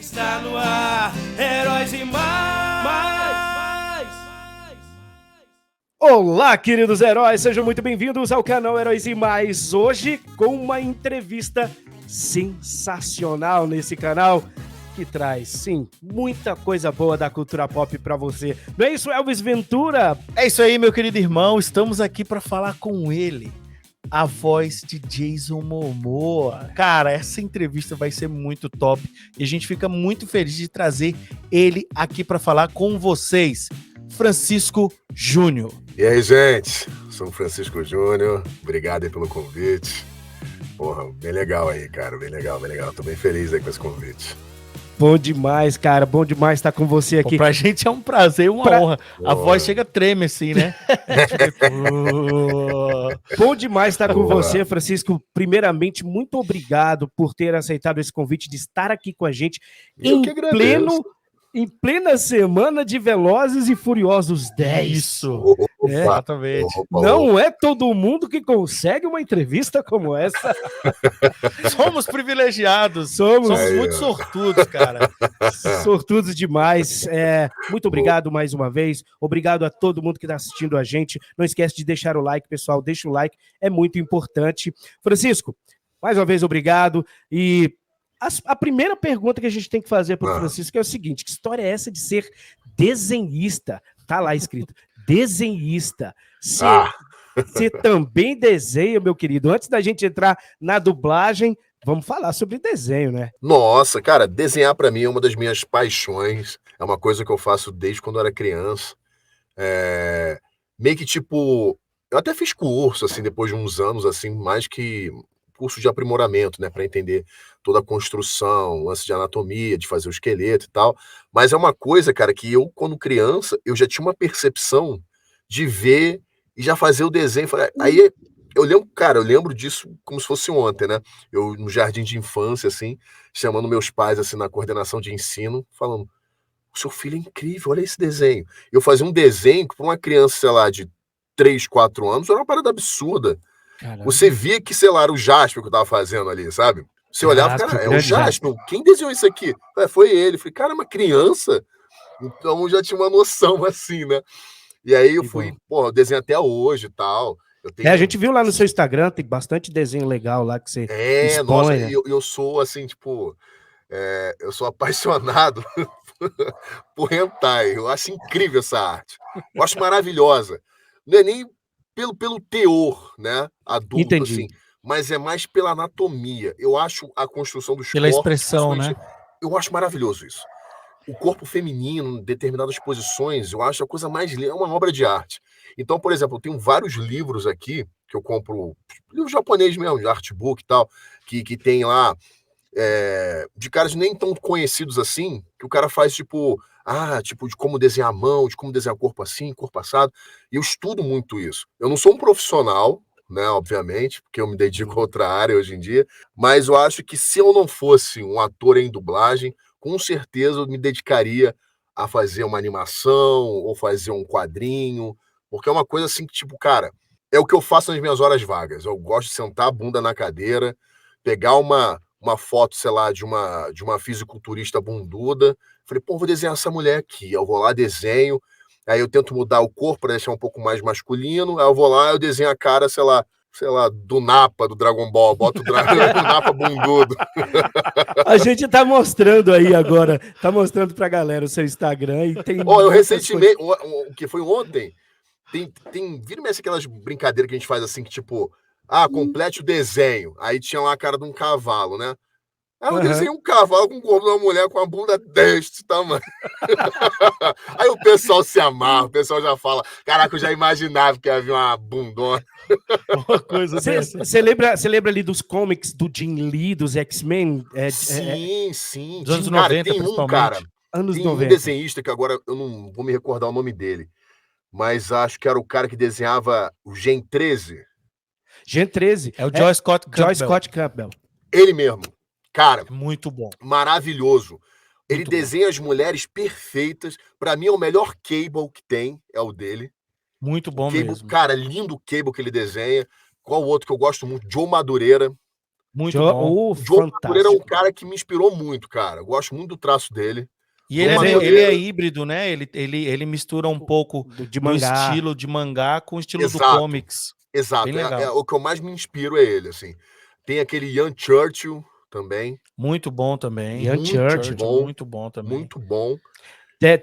Está no ar, Heróis e Mais. Olá, queridos heróis, sejam muito bem-vindos ao canal Heróis e Mais. Hoje com uma entrevista sensacional nesse canal que traz, sim, muita coisa boa da cultura pop pra você. Não é isso, Elvis Ventura? É isso aí, meu querido irmão. Estamos aqui para falar com ele, a voz de Jason Momoa. Cara, essa entrevista vai ser muito top e a gente fica muito feliz de trazer ele aqui para falar com vocês, Francisco Júnior. E aí, gente? Sou o Francisco Júnior. Obrigado aí pelo convite. Porra, bem legal aí, cara. Bem legal. Tô bem feliz aí com esse convite. Bom demais, cara. Bom demais estar com você aqui. Pô, pra gente é um prazer, uma honra. A voz chega treme assim, né? Bom demais estar com você, Francisco. Primeiramente, muito obrigado por ter aceitado esse convite de estar aqui com a gente em plena semana de Velozes e Furiosos 10. Isso, exatamente. Não é todo mundo que consegue uma entrevista como essa. Somos privilegiados. Somos muito sortudos, cara. Sortudos demais. Muito obrigado mais uma vez. Obrigado a todo mundo que está assistindo a gente. Não esquece de deixar o like, pessoal. Deixa o like, é muito importante. Francisco, mais uma vez, obrigado. E a primeira pergunta que a gente tem que fazer para o Francisco é o seguinte: que história é essa de ser desenhista? Tá lá escrito, desenhista. Você também desenha, meu querido? Antes da gente entrar na dublagem, vamos falar sobre desenho, né? Nossa, cara, desenhar pra mim é uma das minhas paixões. É uma coisa que eu faço desde quando eu era criança. Meio que tipo, eu até fiz curso, assim, depois de uns anos, assim, mais que curso de aprimoramento, né, para entender toda a construção, lance de anatomia, de fazer o esqueleto e tal. Mas é uma coisa, cara, que eu, quando criança, eu já tinha uma percepção de ver e já fazer o desenho. Aí eu lembro disso como se fosse ontem, né? Eu no jardim de infância, assim, chamando meus pais, assim, na coordenação de ensino, falando: o seu filho é incrível, olha esse desenho. Eu fazia um desenho que para uma criança, sei lá, de 3, 4 anos, era uma parada absurda. Caramba. Você via que, sei lá, era o Jasper que eu tava fazendo ali, sabe? Você olhava, cara, é o Jasper. Quem desenhou isso aqui? Foi ele. Falei, cara, é uma criança? Então eu já tinha uma noção assim, né? E aí eu fui, eu desenho até hoje e tal. A gente viu lá no seu Instagram, tem bastante desenho legal lá que você expõe. Nossa, eu sou assim, tipo, eu sou apaixonado por hentai. Eu acho incrível essa arte. Eu acho maravilhosa. Não é nem pelo teor, né, adulto, Entendi. assim, mas é mais pela anatomia. Eu acho a construção dos pela corpos... expressão, né? Eu acho maravilhoso isso. O corpo feminino, em determinadas posições, eu acho a coisa mais linda, é uma obra de arte. Então, por exemplo, eu tenho vários livros aqui, que eu compro, livro japonês mesmo, de artbook e tal, que tem lá, de caras nem tão conhecidos assim, que o cara faz, tipo, de como desenhar a mão, de como desenhar corpo assim, corpo assado. E eu estudo muito isso. Eu não sou um profissional, né, obviamente, porque eu me dedico a outra área hoje em dia, mas eu acho que se eu não fosse um ator em dublagem, com certeza eu me dedicaria a fazer uma animação ou fazer um quadrinho, porque é uma coisa assim que, tipo, cara, é o que eu faço nas minhas horas vagas. Eu gosto de sentar a bunda na cadeira, pegar uma foto, sei lá, de uma fisiculturista bunduda. Falei, vou desenhar essa mulher aqui. Eu vou lá, desenho. Aí eu tento mudar o corpo para deixar um pouco mais masculino. Aí eu vou lá, eu desenho a cara, sei lá, do Nappa, do Dragon Ball. Boto o Nappa bundudo. A gente tá mostrando aí agora, tá mostrando pra galera o seu Instagram e tem... eu recentemente, o que foi ontem, vira e mexe aquelas brincadeiras que a gente faz assim, que tipo... complete o desenho. Aí tinha lá a cara de um cavalo, né? Aí eu desenhei um cavalo com o corpo de uma mulher com a bunda deste tamanho. Aí o pessoal se amarra, o pessoal já fala, caraca, eu já imaginava que havia uma bundona. Uma coisa Você lembra ali dos comics do Jim Lee, dos X-Men? Sim. Dos anos 90, tem principalmente. Anos tem 90. Um desenhista que agora eu não vou me recordar o nome dele, mas acho que era o cara que desenhava o Gen 13. Gen 13. É o Joy Scott Campbell. Ele mesmo. Cara, muito bom. Maravilhoso. Ele Muito desenha as mulheres perfeitas. Pra mim, é o melhor Cable que tem, é o dele. Muito bom Cable, mesmo. Cara, lindo o Cable que ele desenha. Qual o outro que eu gosto muito? Joe Madureira. Muito bom. O Joe Madureira é um fantástico. cara que me inspirou muito, cara. Eu gosto muito do traço dele. E ele Joe é Madureira- híbrido, né? Ele mistura um pouco De do mangá. estilo de mangá com o estilo do Exato. comics. Exato. Bem legal. O que eu mais me inspiro é ele, assim. Tem aquele Ian Churchill também. Muito bom também. Ian Muito Churchill. bom. Muito bom também. Muito bom.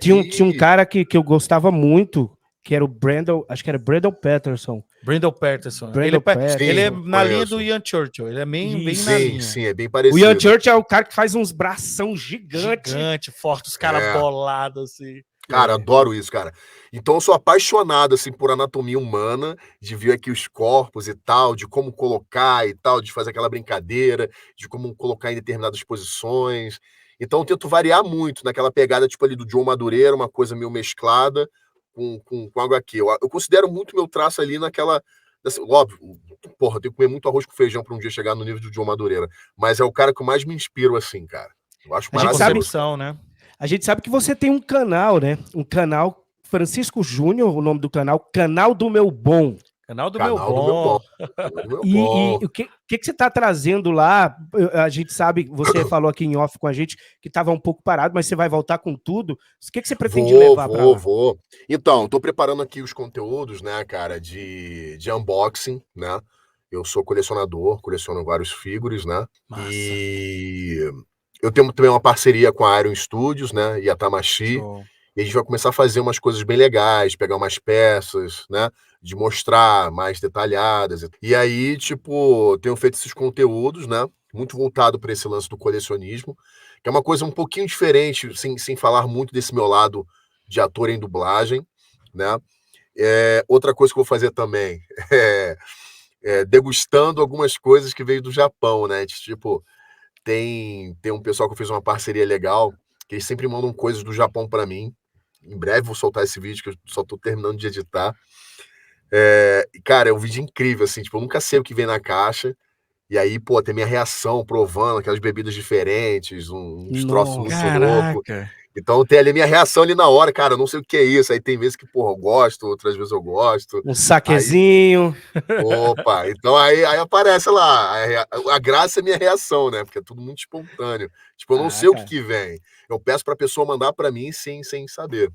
Tinha um cara que eu gostava muito, que era o Brandon, acho que era Brandon Peterson. Brandon Peterson. Brandon Peterson. Ele é Sim, na linha conheço. do Ian Churchill. Ele é bem na Sim, linha. sim, é bem O parecido. Ian Churchill é o cara que faz uns bração gigantes. Gigante, forte, os caras É. bolados assim. Cara, adoro isso, cara. Então eu sou apaixonado, assim, por anatomia humana, de ver aqui os corpos e tal, de como colocar e tal, de fazer aquela brincadeira, de como colocar em determinadas posições. Então eu tento variar muito naquela pegada, tipo, ali do Joe Madureira, uma coisa meio mesclada com HQ. Eu considero muito meu traço ali naquela... Óbvio, porra, eu tenho que comer muito arroz com feijão para um dia chegar no nível do Joe Madureira. Mas é o cara que eu mais me inspiro, assim, cara. Eu acho A gente Essa sabe- opção, né? A gente sabe que você tem um canal, né? Um canal Francisco Júnior, o nome do canal, Canal do Meu Bom. Canal do Canal meu do meu bom. Do meu E bom. o que você está trazendo lá? A gente sabe, você falou aqui em off com a gente que estava um pouco parado, mas você vai voltar com tudo. O que você pretende levar para lá? Vou. Então, tô preparando aqui os conteúdos, né, cara, de unboxing, né? Eu sou colecionador, coleciono vários figures, né? Massa. E eu tenho também uma parceria com a Iron Studios, né? E a Tamashi. Show. E a gente vai começar a fazer umas coisas bem legais, pegar umas peças, né? De mostrar mais detalhadas. E aí, tipo, tenho feito esses conteúdos, né? Muito voltado para esse lance do colecionismo, que é uma coisa um pouquinho diferente, sem falar muito desse meu lado de ator em dublagem, né? Outra coisa que eu vou fazer também é degustando algumas coisas que veio do Japão, né? Tipo, tem um pessoal que eu fiz uma parceria legal, que eles sempre mandam coisas do Japão para mim. Em breve vou soltar esse vídeo, que eu só tô terminando de editar. Cara, é um vídeo incrível, assim, tipo, eu nunca sei o que vem na caixa. E aí, pô, tem minha reação provando aquelas bebidas diferentes, uns troços muito loucos. Caraca. Então tem ali minha reação ali na hora, cara, eu não sei o que é isso. Aí tem vezes que, porra, eu gosto, outras vezes eu gosto. Um saquezinho. Opa, então aí aparece lá. A graça é minha reação, né? Porque é tudo muito espontâneo. Tipo, eu não sei o cara. que vem. Eu peço pra pessoa mandar pra mim sem saber.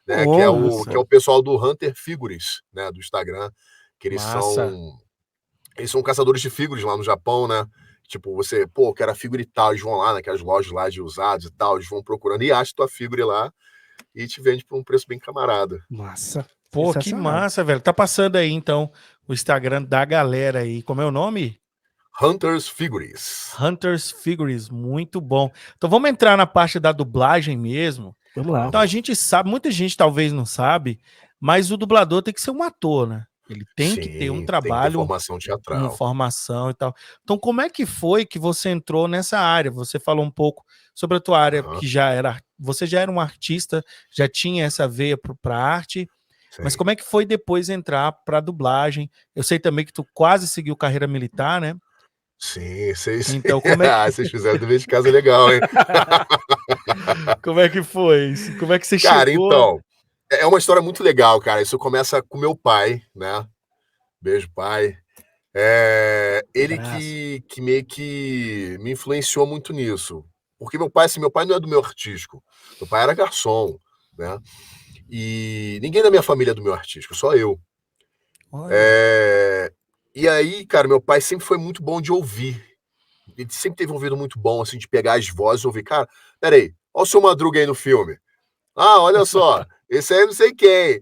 Né? Oh, Que é o pessoal do Hunter Figures, né? Do Instagram. Que eles Massa. são caçadores de figuras lá no Japão, né? Tipo, você, pô, quero a figura e tal. Eles vão lá naquelas lojas lá de usados e tal. Eles vão procurando e acham tua figura lá e te vende por um preço bem camarada. Massa. Pô, que Sensacional. massa, velho. Tá passando aí, então, o Instagram da galera aí. Como é o nome? Hunters Figures. Hunters Figures. Muito bom. Então vamos entrar na parte da dublagem mesmo. Vamos lá. Então a gente sabe, muita gente talvez não sabe, mas o dublador tem que ser um ator, né? Ele tem que ter um Sim, tem que ter trabalho, formação uma teatral. formação e tal. Então, como é que foi que você entrou nessa área? Você falou um pouco sobre a tua área, Aham. que você já era um artista, já tinha essa veia para arte, mas Sim. como é que foi depois entrar para dublagem? Eu sei também que tu quase seguiu carreira militar, né? Sim, vocês Então, como é vocês fizeram o dever de casa legal, hein? como é que foi isso? Como é que você Cara, chegou? então, é uma história muito legal, cara. Isso começa com meu pai, né? Beijo, pai. Ele Abraço. que meio que me influenciou muito nisso. Porque meu pai, assim, meu pai não é do meu artístico. Meu pai era garçom, né? E ninguém da minha família é do meu artístico, só eu. Olha, E aí, cara, meu pai sempre foi muito bom de ouvir. Ele sempre teve um ouvido muito bom, assim, de pegar as vozes e ouvir. Cara, peraí, olha o seu Madruga aí no filme. Ah, olha só, esse aí eu não sei quem.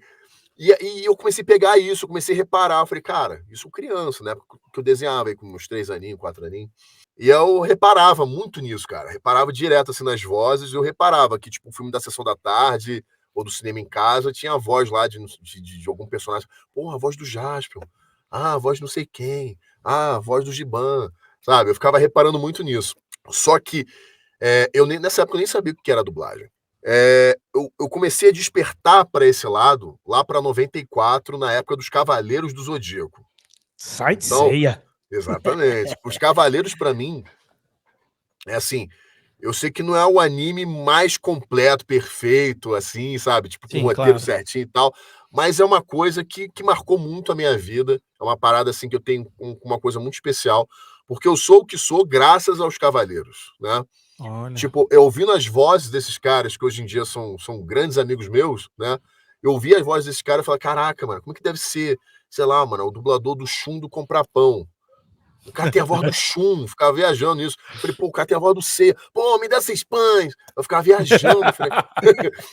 E eu comecei a pegar isso, comecei a reparar. Eu falei, cara, isso criança, né? Porque eu desenhava aí com uns 3 aninhos, 4 aninhos. E eu reparava muito nisso, cara. Reparava direto, assim, nas vozes. E eu reparava que, tipo, o filme da Sessão da Tarde ou do Cinema em Casa tinha a voz lá de algum personagem. Pô, a voz do Jaspion. Ah, a voz de não sei quem. Ah, a voz do Giban. Sabe? Eu ficava reparando muito nisso. Só que nessa época eu nem sabia o que era dublagem. Eu comecei a despertar para esse lado lá para 94, na época dos Cavaleiros do Zodíaco. Sai de Então, ceia. exatamente. Os Cavaleiros, para mim, é assim, eu sei que não é o anime mais completo, perfeito, assim, sabe? Tipo, com Sim, o roteiro claro. certinho e tal, mas é uma coisa que marcou muito a minha vida. É uma parada, assim, que eu tenho uma coisa muito especial, Porque eu sou o que sou graças aos Cavaleiros, né? Olha. Tipo, eu ouvindo as vozes desses caras, que hoje em dia são grandes amigos meus, né? Eu ouvi as vozes desses caras e falei, caraca, mano, como é que deve ser, sei lá, mano, o dublador do Shun do Comprar Pão. O cara tem a voz do Shun, ficava viajando nisso. Falei, pô, o cara tem a voz do Seiya. Pô, me dá 6 pães. Eu ficava viajando.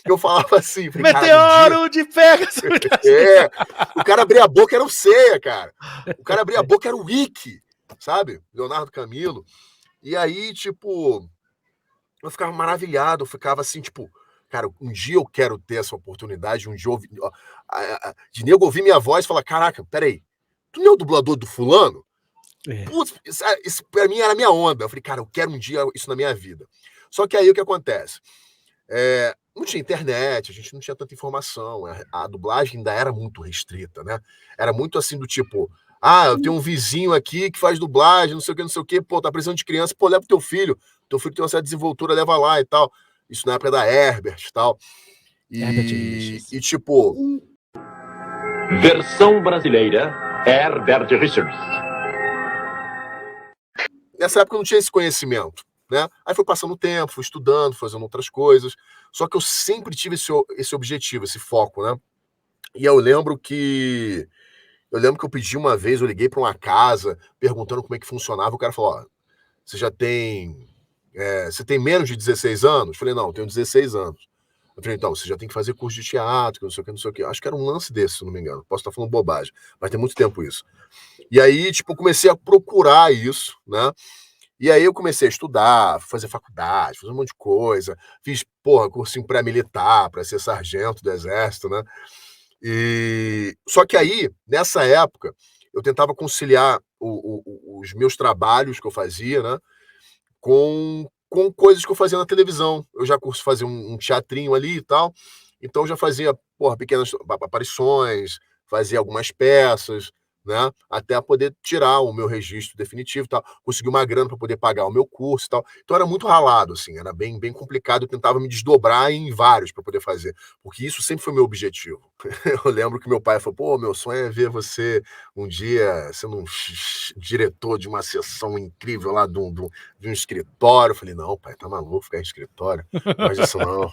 Eu falava assim. Falei, Meteoro de Pegasus. O cara abria a boca, era o Seiya, cara. O cara abria a boca, era o Ikki, sabe? Leonardo Camilo. E aí, tipo, eu ficava maravilhado. Eu ficava assim, tipo, cara, um dia eu quero ter essa oportunidade. Um dia de nego ouvir minha voz e falar, caraca, peraí, tu não é o dublador do fulano? Putz, isso pra mim era a minha onda. Eu falei, cara, eu quero um dia isso na minha vida. Só que aí o que acontece? Não tinha internet, a gente não tinha tanta informação. A dublagem ainda era muito restrita, né? Era muito assim do tipo, eu tenho um vizinho aqui que faz dublagem, não sei o que, pô, tá precisando de criança, pô, leva teu filho tem uma certa desenvoltura, leva lá e tal. Isso na época da Herbert e tal. E tipo... Versão brasileira, Herbert Richards. Nessa época eu não tinha esse conhecimento, né? Aí foi passando o tempo, fui estudando, fazendo outras coisas. Só que eu sempre tive esse objetivo, esse foco, né? E eu lembro que eu pedi uma vez, eu liguei para uma casa perguntando como é que funcionava. O cara falou: você já tem... você tem menos de 16 anos? Eu falei, não, eu tenho 16 anos. Eu falei, então, você já tem que fazer curso de teatro, não sei o que. Acho que era um lance desse, se não me engano. Posso estar falando bobagem, mas tem muito tempo isso. E aí, tipo, eu comecei a procurar isso, né? E aí eu comecei a estudar, fazer faculdade, fazer um monte de coisa. Fiz, cursinho pré-militar para ser sargento do exército, né? Só que aí, nessa época, eu tentava conciliar os meus trabalhos que eu fazia, né? Com coisas que eu fazia na televisão. Eu já fazia um teatrinho ali e tal. Então eu já fazia, pequenas aparições, fazia algumas peças, né? Até poder tirar o meu registro definitivo e tal. Consegui uma grana para poder pagar o meu curso e tal. Então era muito ralado, assim, era bem, bem complicado. Eu tentava me desdobrar em vários para poder fazer, porque isso sempre foi meu objetivo. Eu lembro que meu pai falou, meu sonho é ver você um dia sendo um diretor de uma sessão incrível lá de um escritório. Eu falei, não, pai, tá maluco ficar em escritório? Não faz isso não.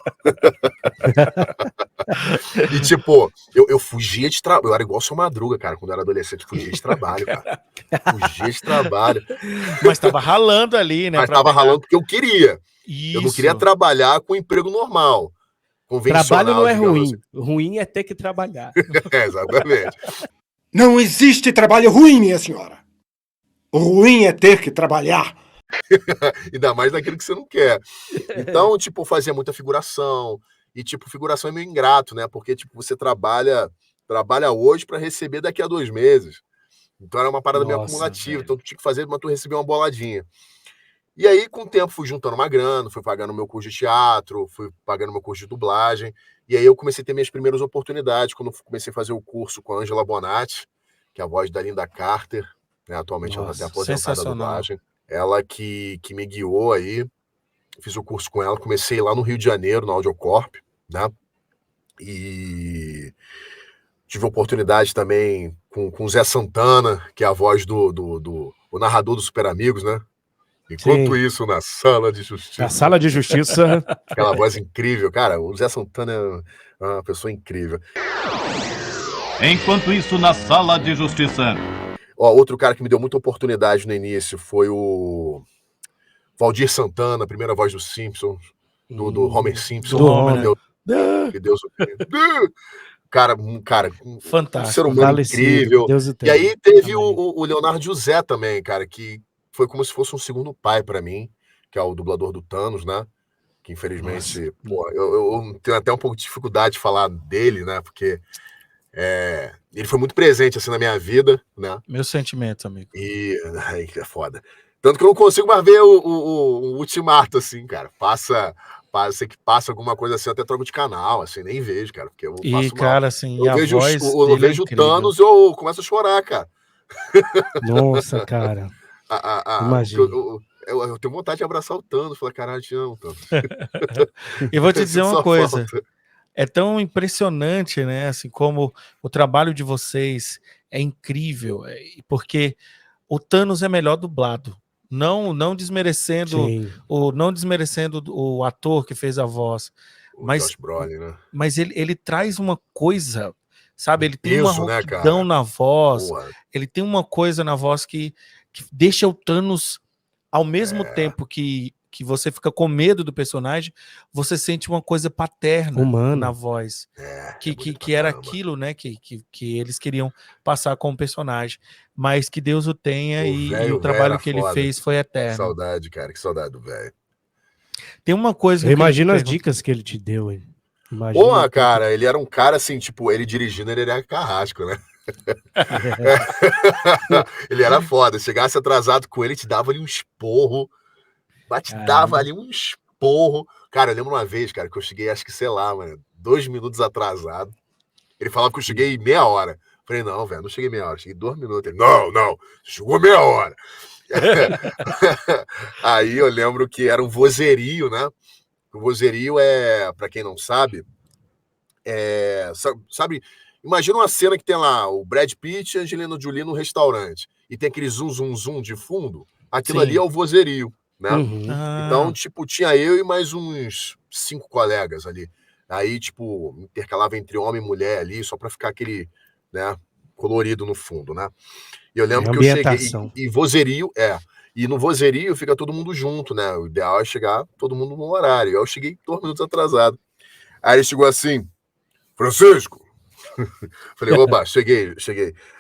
E tipo, eu fugia de trabalho. Eu era igual o Seu Madruga, cara, quando eu era adolescente, fugia de trabalho, cara. Fugia de trabalho. Mas tava ralando ali, né? Mas tava ralando porque eu queria. Isso. Eu não queria trabalhar com emprego normal, convencional. Trabalho não é ruim. Assim. Ruim é ter que trabalhar. Exatamente. Não existe trabalho ruim, minha senhora. O ruim é ter que trabalhar. Ainda mais naquilo que você não quer. Então, tipo, fazia muita figuração. E, tipo, figuração é meio ingrato, né? Porque, tipo, você trabalha hoje para receber daqui a 2 meses. Então, era uma parada meio acumulativa. Velho. Então, tu tinha que fazer, mas tu recebia uma boladinha. E aí, com o tempo, fui juntando uma grana, fui pagando meu curso de teatro, fui pagando meu curso de dublagem. E aí, eu comecei a ter minhas primeiras oportunidades, quando eu comecei a fazer o curso com a Angela Bonatti, que é a voz da Linda Carter, né? Atualmente ela está até aposentada da dublagem. Ela que me guiou aí. Fiz o curso com ela, comecei lá no Rio de Janeiro, na Audiocorp, né? E tive oportunidade também com o Zé Santana, que é a voz o narrador do Super Amigos, né? Enquanto isso, na Sala de Justiça. Na Sala de Justiça. Aquela voz incrível. Cara, o Zé Santana é uma pessoa incrível. Enquanto isso, na Sala de Justiça. Outro cara que me deu muita oportunidade no início foi o Valdir Santana, a primeira voz dos Simpsons, do Homer Simpson. Do Homer, que Deus cara, fantástico, um ser humano incrível. E aí teve o Leonardo José também, cara, que foi como se fosse um segundo pai para mim, que é o dublador do Thanos, né? Que infelizmente, eu tenho até um pouco de dificuldade de falar dele, né? Porque ele foi muito presente assim na minha vida, né? Meu sentimento, amigo. E é foda. Tanto que eu não consigo mais ver o Ultimato, assim, cara. Sei que passa alguma coisa assim, eu até troco de canal, assim, nem vejo, cara. Porque eu passo cara, assim, eu vejo o Thanos e eu começo a chorar, cara. Nossa, cara. Imagina. Eu tenho vontade de abraçar o Thanos, falar, caralho, te amo, Thanos. E vou te dizer uma coisa. É tão impressionante, né? Assim, como o trabalho de vocês é incrível, porque o Thanos é melhor dublado. Não desmerecendo Sim. não desmerecendo o ator que fez a voz, O mas, Josh Brolin, né? mas ele traz uma coisa, sabe? Ele tem uma Peso, né, rouquidão cara? na voz, Porra. ele tem uma coisa na voz que deixa o Thanos, ao mesmo tempo que você fica com medo do personagem, você sente uma coisa paterna Humana. na voz. Que bonito pra era caramba. aquilo, né, que eles queriam passar com o personagem, mas que Deus o tenha O e velho o trabalho era que ele foda. fez foi Que eterno. saudade, cara. Que saudade do velho. Tem uma coisa Eu que eu queria te imagino as perguntar. dicas que ele te deu, hein? Imagina Porra, tudo. cara, ele era um cara assim, tipo, ele dirigindo, ele era carrasco, né? Ele era foda. Chegasse atrasado com ele, te dava ali um esporro. Te dava ali um esporro. Cara, eu lembro uma vez, cara, que eu cheguei, acho que, sei lá, mano, 2 minutos atrasado. Ele falava que eu cheguei meia hora. Falei, não, velho, não cheguei meia hora, cheguei 2 minutos. Ele, não, chegou meia hora. Aí eu lembro que era um vozerio, né? O vozerio é, pra quem não sabe, sabe, imagina uma cena que tem lá o Brad Pitt e a Angelina Jolie no restaurante e tem aquele zoom de fundo. Aquilo Sim. ali é o vozerio, né? Uhum. Então, tipo, tinha eu e mais uns 5 colegas ali. Aí, tipo, intercalava entre homem e mulher ali, só pra ficar aquele, né, colorido no fundo, né? E eu lembro que eu cheguei, Ambientação. e vozerio, e no vozerio fica todo mundo junto, né? O ideal é chegar todo mundo no horário. Eu cheguei 2 minutos atrasado. Aí ele chegou assim, Francisco. Falei, oba, cheguei.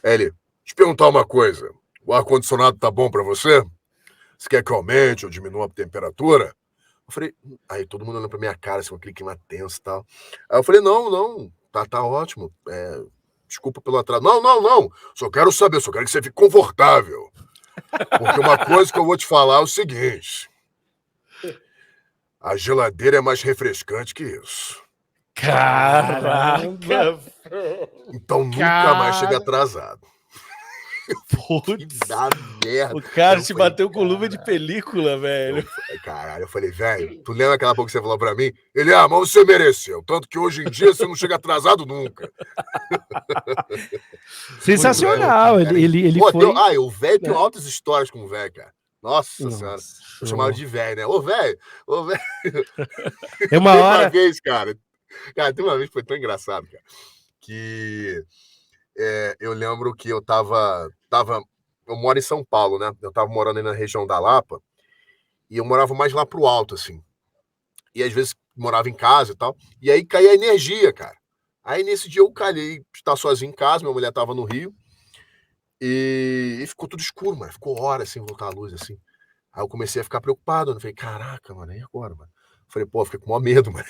Aí ele, te perguntar uma coisa, o ar-condicionado tá bom pra você? Você quer que eu aumente ou diminua a temperatura? Eu falei, aí todo mundo olhando pra minha cara, assim, com aquele clima tenso e tal. Aí eu falei, não, tá ótimo. Desculpa pelo atraso. Não, só quero saber, só quero que você fique confortável. Porque uma coisa que eu vou te falar é o seguinte, a geladeira é mais refrescante que isso. Caraca! Então nunca mais chega atrasado. Que Putz, dá merda. o cara Eu te falei, bateu com luva de película, velho. Caralho, eu falei, velho, tu lembra aquela pouco que você falou pra mim? Ele, mas você mereceu. Tanto que hoje em dia você não chega atrasado nunca. Sensacional. Muito Ele Pô, foi. o velho tem altas histórias com o velho, cara. Nossa senhora. Eu chamava Nossa. de velho, né? Ô, velho. É uma Tem hora. uma vez, cara. Cara, tem uma vez que foi tão engraçado, cara. Que eu lembro que eu tava. Eu moro em São Paulo, né? Eu tava morando aí na região da Lapa. E eu morava mais lá pro alto, assim. E às vezes morava em casa e tal. E aí caía a energia, cara. Aí nesse dia eu calhei de estar sozinho em casa, minha mulher tava no Rio. E ficou tudo escuro, mano. Ficou horas sem voltar a luz, assim. Aí eu comecei a ficar preocupado. Eu falei, caraca, mano, e agora, mano? Eu falei, pô, fiquei com o maior medo, mano.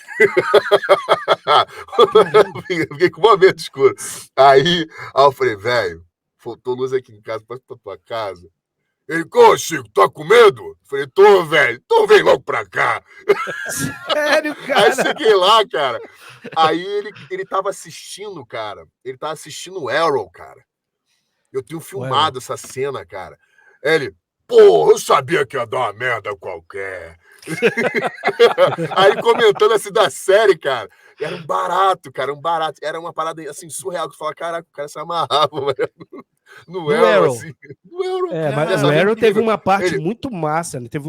Fiquei com o maior medo escuro. Aí eu falei, velho, faltou luz aqui em casa, passa pra tua casa. Ele, ô, Chico, tá com medo? Eu falei, tô, velho. Então vem logo pra cá. Sério, Aí cara? cheguei lá, cara. Aí ele tava assistindo, cara. Ele tava assistindo o Arrow, cara. Eu tenho filmado essa cena, cara. Ele, pô, eu sabia que ia dar uma merda qualquer. Aí comentando assim da série, cara. Era um barato, cara, um barato. Era uma parada assim surreal que tu fala, caraca, o cara se amarrava, mano. No Arrow, assim. No Arrow, Mas cara, o Arrow teve uma parte Ele- muito massa, né? Teve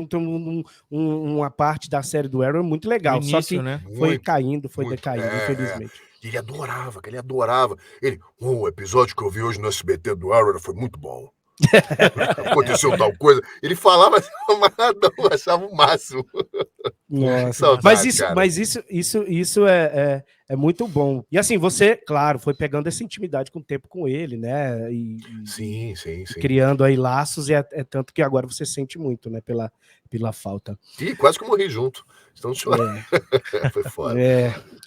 uma parte da série do Arrow muito legal. No Só início, que né? foi Muito, caindo, foi muito. decaindo, infelizmente. Ele adorava, cara, ele adorava. Ele, o episódio que eu vi hoje no SBT do Arrow foi muito bom. Aconteceu tal coisa. Ele falava assim, amarradão, eu achava o máximo. Nossa. Saudade, Mas cara. isso é muito bom. E assim, você, claro, foi pegando essa intimidade com o tempo com ele, né? Sim. Criando aí laços, e é tanto que agora você sente muito, né? Pela falta. Ih, quase que eu morri junto. Então, foi foda.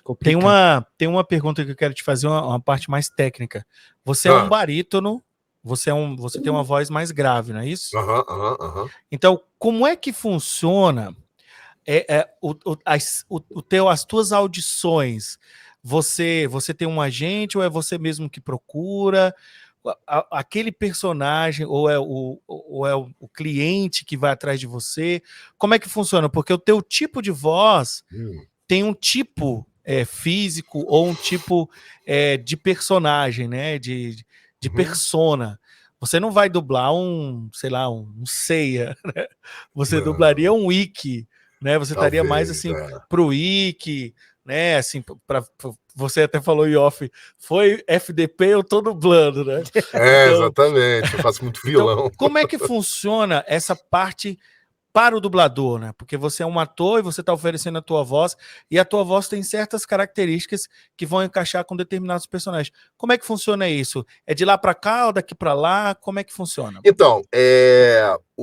Complicado. Tem uma pergunta que eu quero te fazer, uma parte mais técnica. Você é um barítono, você tem uma voz mais grave, não é isso? Aham. Então, como é que funciona as tuas audições? Você tem um agente ou é você mesmo que procura? Aquele personagem ou é o cliente que vai atrás de você? Como é que funciona? Porque o teu tipo de voz tem um tipo físico ou um tipo de personagem, né? De persona. você não vai dublar sei lá, um Seiya, né? Você Não. dublaria um Ikki, né? Você estaria mais assim é. pro Ikki, né? Assim, você até falou em off, foi FDP, eu tô dublando, né? É, Então, exatamente. Eu faço muito vilão. então, como é que funciona essa parte para o dublador, né? Porque você é um ator e você está oferecendo a tua voz, e a tua voz tem certas características que vão encaixar com determinados personagens. Como é que funciona isso? É de lá para cá ou daqui para lá? Como é que funciona? Então,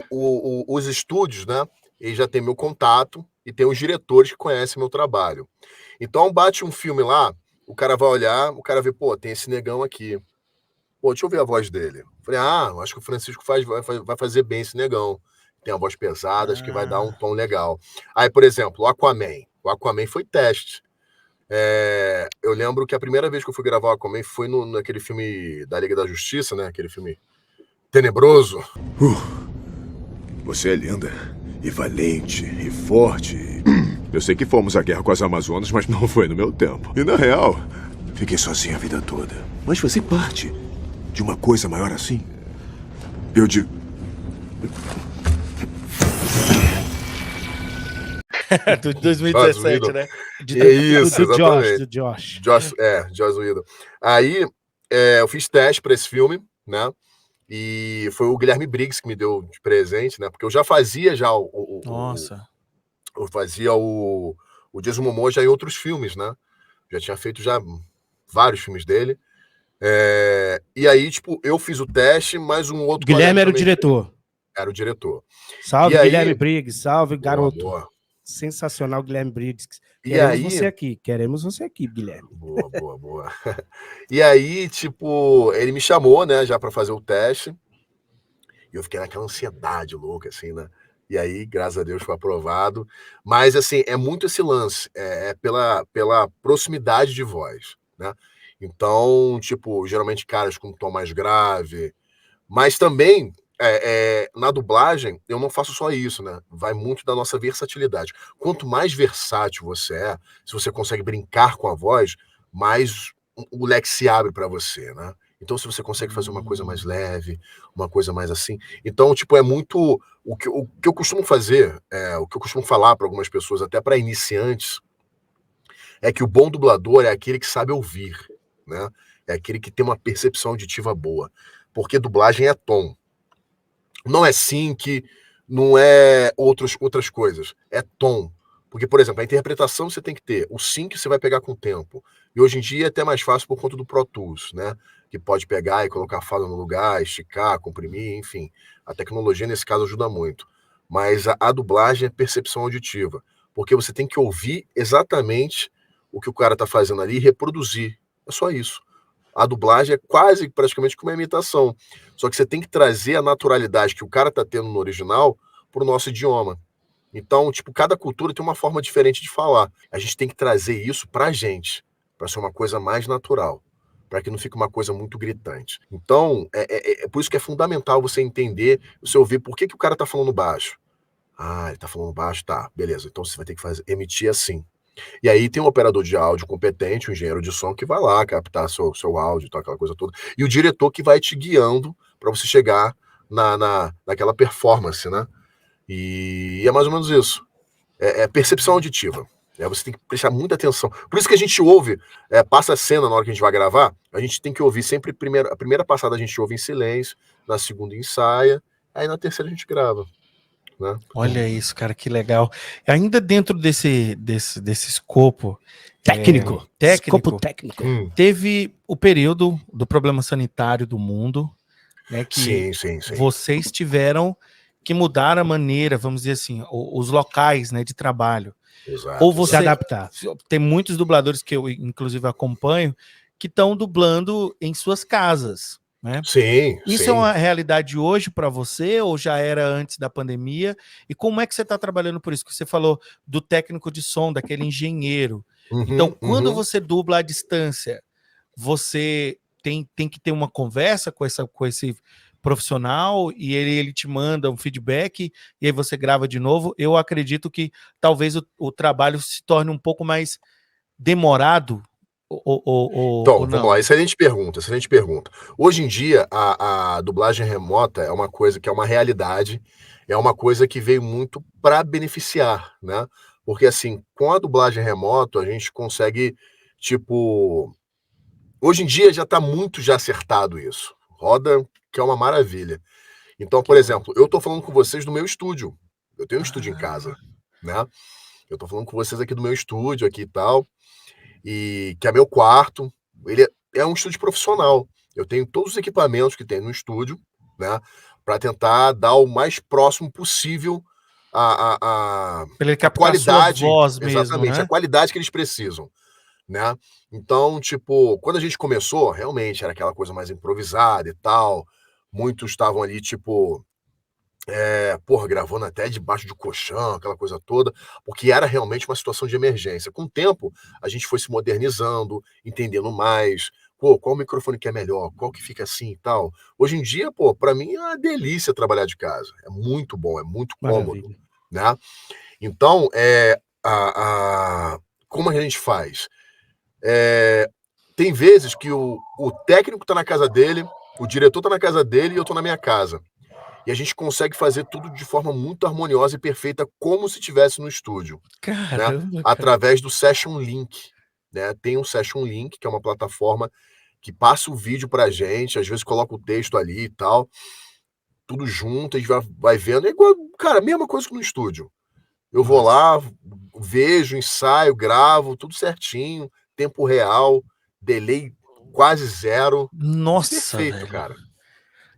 os estúdios, né? Eles já têm meu contato e tem os diretores que conhecem meu trabalho. Então, bate um filme lá, o cara vai olhar, o cara vê, pô, tem esse negão aqui. Pô, deixa eu ver a voz dele. Falei, acho que o Francisco vai fazer bem esse negão. Tem a voz pesada, acho que vai dar um tom legal. Aí, por exemplo, o Aquaman. O Aquaman foi teste. Eu lembro que a primeira vez que eu fui gravar o Aquaman foi naquele filme da Liga da Justiça, né? Aquele filme tenebroso. Você é linda, e valente, e forte. Eu sei que fomos à guerra com as Amazonas, mas não foi no meu tempo. E na real, fiquei sozinho a vida toda. Mas fazer parte de uma coisa maior assim, eu digo... Do 2017, né? Isso, exatamente. Do Josh. Joss Whedon. Aí, eu fiz teste para esse filme, né? E foi o Guilherme Briggs que me deu de presente, né? Porque eu já fazia Nossa. Eu fazia o Jason Momoa já em outros filmes, né? Já tinha feito já vários filmes dele. E aí, tipo, eu fiz o teste, mas um outro... Guilherme era o diretor. Era o diretor. Salve, E aí- Guilherme Briggs. Salve, garoto. Boa. Sensacional, Guilherme Briggs. E Queremos aí- você aqui. Queremos você aqui, Guilherme. Boa. E aí, tipo, ele me chamou, né, já pra fazer o teste. E eu fiquei naquela ansiedade louca, assim, né? E aí, graças a Deus, foi aprovado. Mas, assim, é muito esse lance. Pela proximidade de voz, né? Então, tipo, geralmente caras com um tom mais grave. Mas também, na dublagem, eu não faço só isso, né? Vai muito da nossa versatilidade. Quanto mais versátil você é, se você consegue brincar com a voz, mais o leque se abre para você, né? Então, se você consegue fazer uma coisa mais leve, uma coisa mais assim. Então, tipo, é muito. O que eu costumo fazer, o que eu costumo falar para algumas pessoas, até para iniciantes, é que o bom dublador é aquele que sabe ouvir, né? É aquele que tem uma percepção auditiva boa. Porque dublagem é tom. Não é sync, não é outras coisas. É tom. Porque, por exemplo, a interpretação você tem que ter. O sync você vai pegar com o tempo. E hoje em dia é até mais fácil por conta do Pro Tools, né? Que pode pegar e colocar a fala no lugar, esticar, comprimir, enfim. A tecnologia, nesse caso, ajuda muito. Mas a dublagem é percepção auditiva. Porque você tem que ouvir exatamente o que o cara tá fazendo ali e reproduzir. É só isso. A dublagem é quase, praticamente, como uma imitação. Só que você tem que trazer a naturalidade que o cara tá tendo no original pro nosso idioma. Então, tipo, cada cultura tem uma forma diferente de falar. A gente tem que trazer isso pra gente, pra ser uma coisa mais natural, para que não fique uma coisa muito gritante. Então, é por isso que é fundamental você entender, você ouvir por que o cara tá falando baixo. Ele tá falando baixo, tá, beleza. Então você vai ter que emitir assim. E aí tem um operador de áudio competente, um engenheiro de som que vai lá captar seu áudio, tá, aquela coisa toda. E o diretor que vai te guiando para você chegar naquela performance, né? E é mais ou menos isso. É percepção auditiva. Você tem que prestar muita atenção. Por isso que a gente ouve, passa a cena na hora que a gente vai gravar, a gente tem que ouvir sempre a primeira passada a gente ouve em silêncio, na segunda ensaia, aí na terceira a gente grava. Né? Olha isso, cara, que legal. Ainda dentro desse escopo Técnico. técnico, Escopo técnico. teve o período do problema sanitário do mundo, né? Que Sim. vocês tiveram que mudar a maneira, vamos dizer assim, os locais, né, de trabalho. Exato. Ou Se você adaptar. tem muitos dubladores que eu, inclusive, acompanho, que estão dublando em suas casas, né? Sim. Isso é uma realidade hoje para você ou já era antes da pandemia? E como é que você está trabalhando por isso? Que você falou do técnico de som, daquele engenheiro. Então, quando você dubla à distância, você tem que ter uma conversa com esse profissional e ele te manda um feedback e aí você grava de novo. Eu acredito que talvez o trabalho se torne um pouco mais demorado Então, ou vamos não? lá. Excelente pergunta, excelente pergunta. Hoje em dia, a dublagem remota é uma coisa que é uma realidade, é uma coisa que veio muito para beneficiar, né? Porque, assim, com a dublagem remota, a gente consegue, tipo... Hoje em dia já está muito já acertado isso. Roda, que é uma maravilha. Então, por exemplo, eu tô falando com vocês do meu estúdio. Eu tenho um estúdio em casa, né? Eu tô falando com vocês aqui do meu estúdio aqui e tal, e que é meu quarto. Ele é um estúdio profissional. Eu tenho todos os equipamentos que tem no estúdio, né? Para tentar dar o mais próximo possível Pra ele a captar a sua qualidade, voz mesmo, exatamente, a né? qualidade que eles precisam, né? Então, tipo, quando a gente começou, realmente era aquela coisa mais improvisada e tal. Muitos estavam ali, tipo, porra, gravando até debaixo de colchão, aquela coisa toda, porque era realmente uma situação de emergência. Com o tempo, a gente foi se modernizando, entendendo mais, pô, qual microfone que é melhor, qual que fica assim e tal. Hoje em dia, pô, para mim é uma delícia trabalhar de casa. É muito bom, é muito cômodo, Maravilha. né? Então, como a gente faz? Tem vezes que o técnico tá na casa dele, o diretor tá na casa dele e eu tô na minha casa. E a gente consegue fazer tudo de forma muito harmoniosa e perfeita, como se estivesse no estúdio, né? Caramba, cara. Através do Session Link, né? Tem um Session Link, que é uma plataforma que passa o vídeo pra gente, às vezes coloca o texto ali e tal, tudo junto, a gente vai vendo. É igual, cara, a mesma coisa que no estúdio. Eu vou Massa. lá, vejo, ensaio, gravo, tudo certinho, tempo real, delay quase zero. Nossa, Perfeito, velho. cara.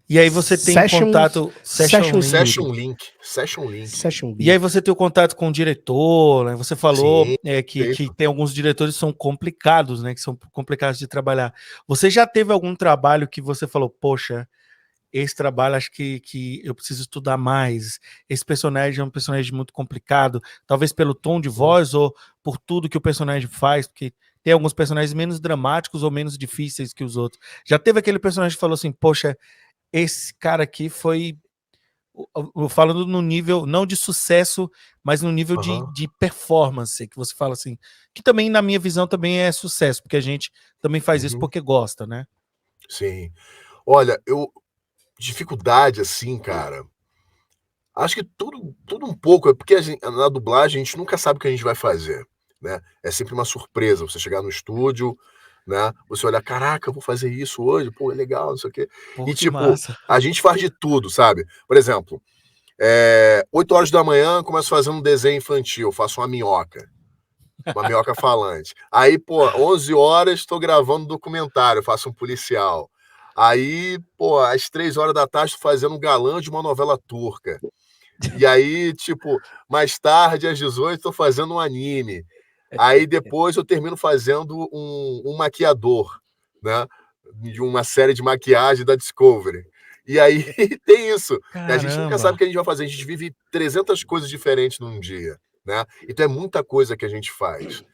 E aí você tem contato Session Session Link, Session Link. Session E aí Link. você tem o contato com o diretor, né? Você falou Sim, que perfeito. tem alguns diretores que são complicados, né? Que são complicados de trabalhar. Você já teve algum trabalho que você falou, poxa, esse trabalho acho que eu preciso estudar mais. Esse personagem é um personagem muito complicado, talvez pelo tom de voz ou por tudo que o personagem faz, porque tem alguns personagens menos dramáticos ou menos difíceis que os outros. Já teve aquele personagem que falou assim, poxa, esse cara aqui foi... Falando no nível, não de sucesso, mas no nível Aham. de performance, que você fala assim, que também, na minha visão, também é sucesso, porque a gente também faz isso Uhum. porque gosta, né? Sim. Olha, dificuldade assim, cara, acho que tudo um pouco, é porque na dublagem a gente nunca sabe o que a gente vai fazer, né? É sempre uma surpresa você chegar no estúdio, né? Você olhar, caraca, eu vou fazer isso hoje, pô, é legal, não sei o quê. Pô, E que tipo, massa. a gente faz de tudo, sabe? Por exemplo, 8 horas da manhã, começo fazendo um desenho infantil, faço uma minhoca falante. Aí, pô, 11 horas estou gravando um documentário, faço um policial. Aí, pô, às 3 horas da tarde estou fazendo um galã de uma novela turca. E aí, tipo, mais tarde, às 18, estou fazendo um anime. Aí depois eu termino fazendo um maquiador, né? De uma série de maquiagem da Discovery. E aí tem isso. E a gente nunca sabe o Caramba. que a gente vai fazer. A gente vive 300 coisas diferentes num dia, né? Então é muita coisa que a gente faz.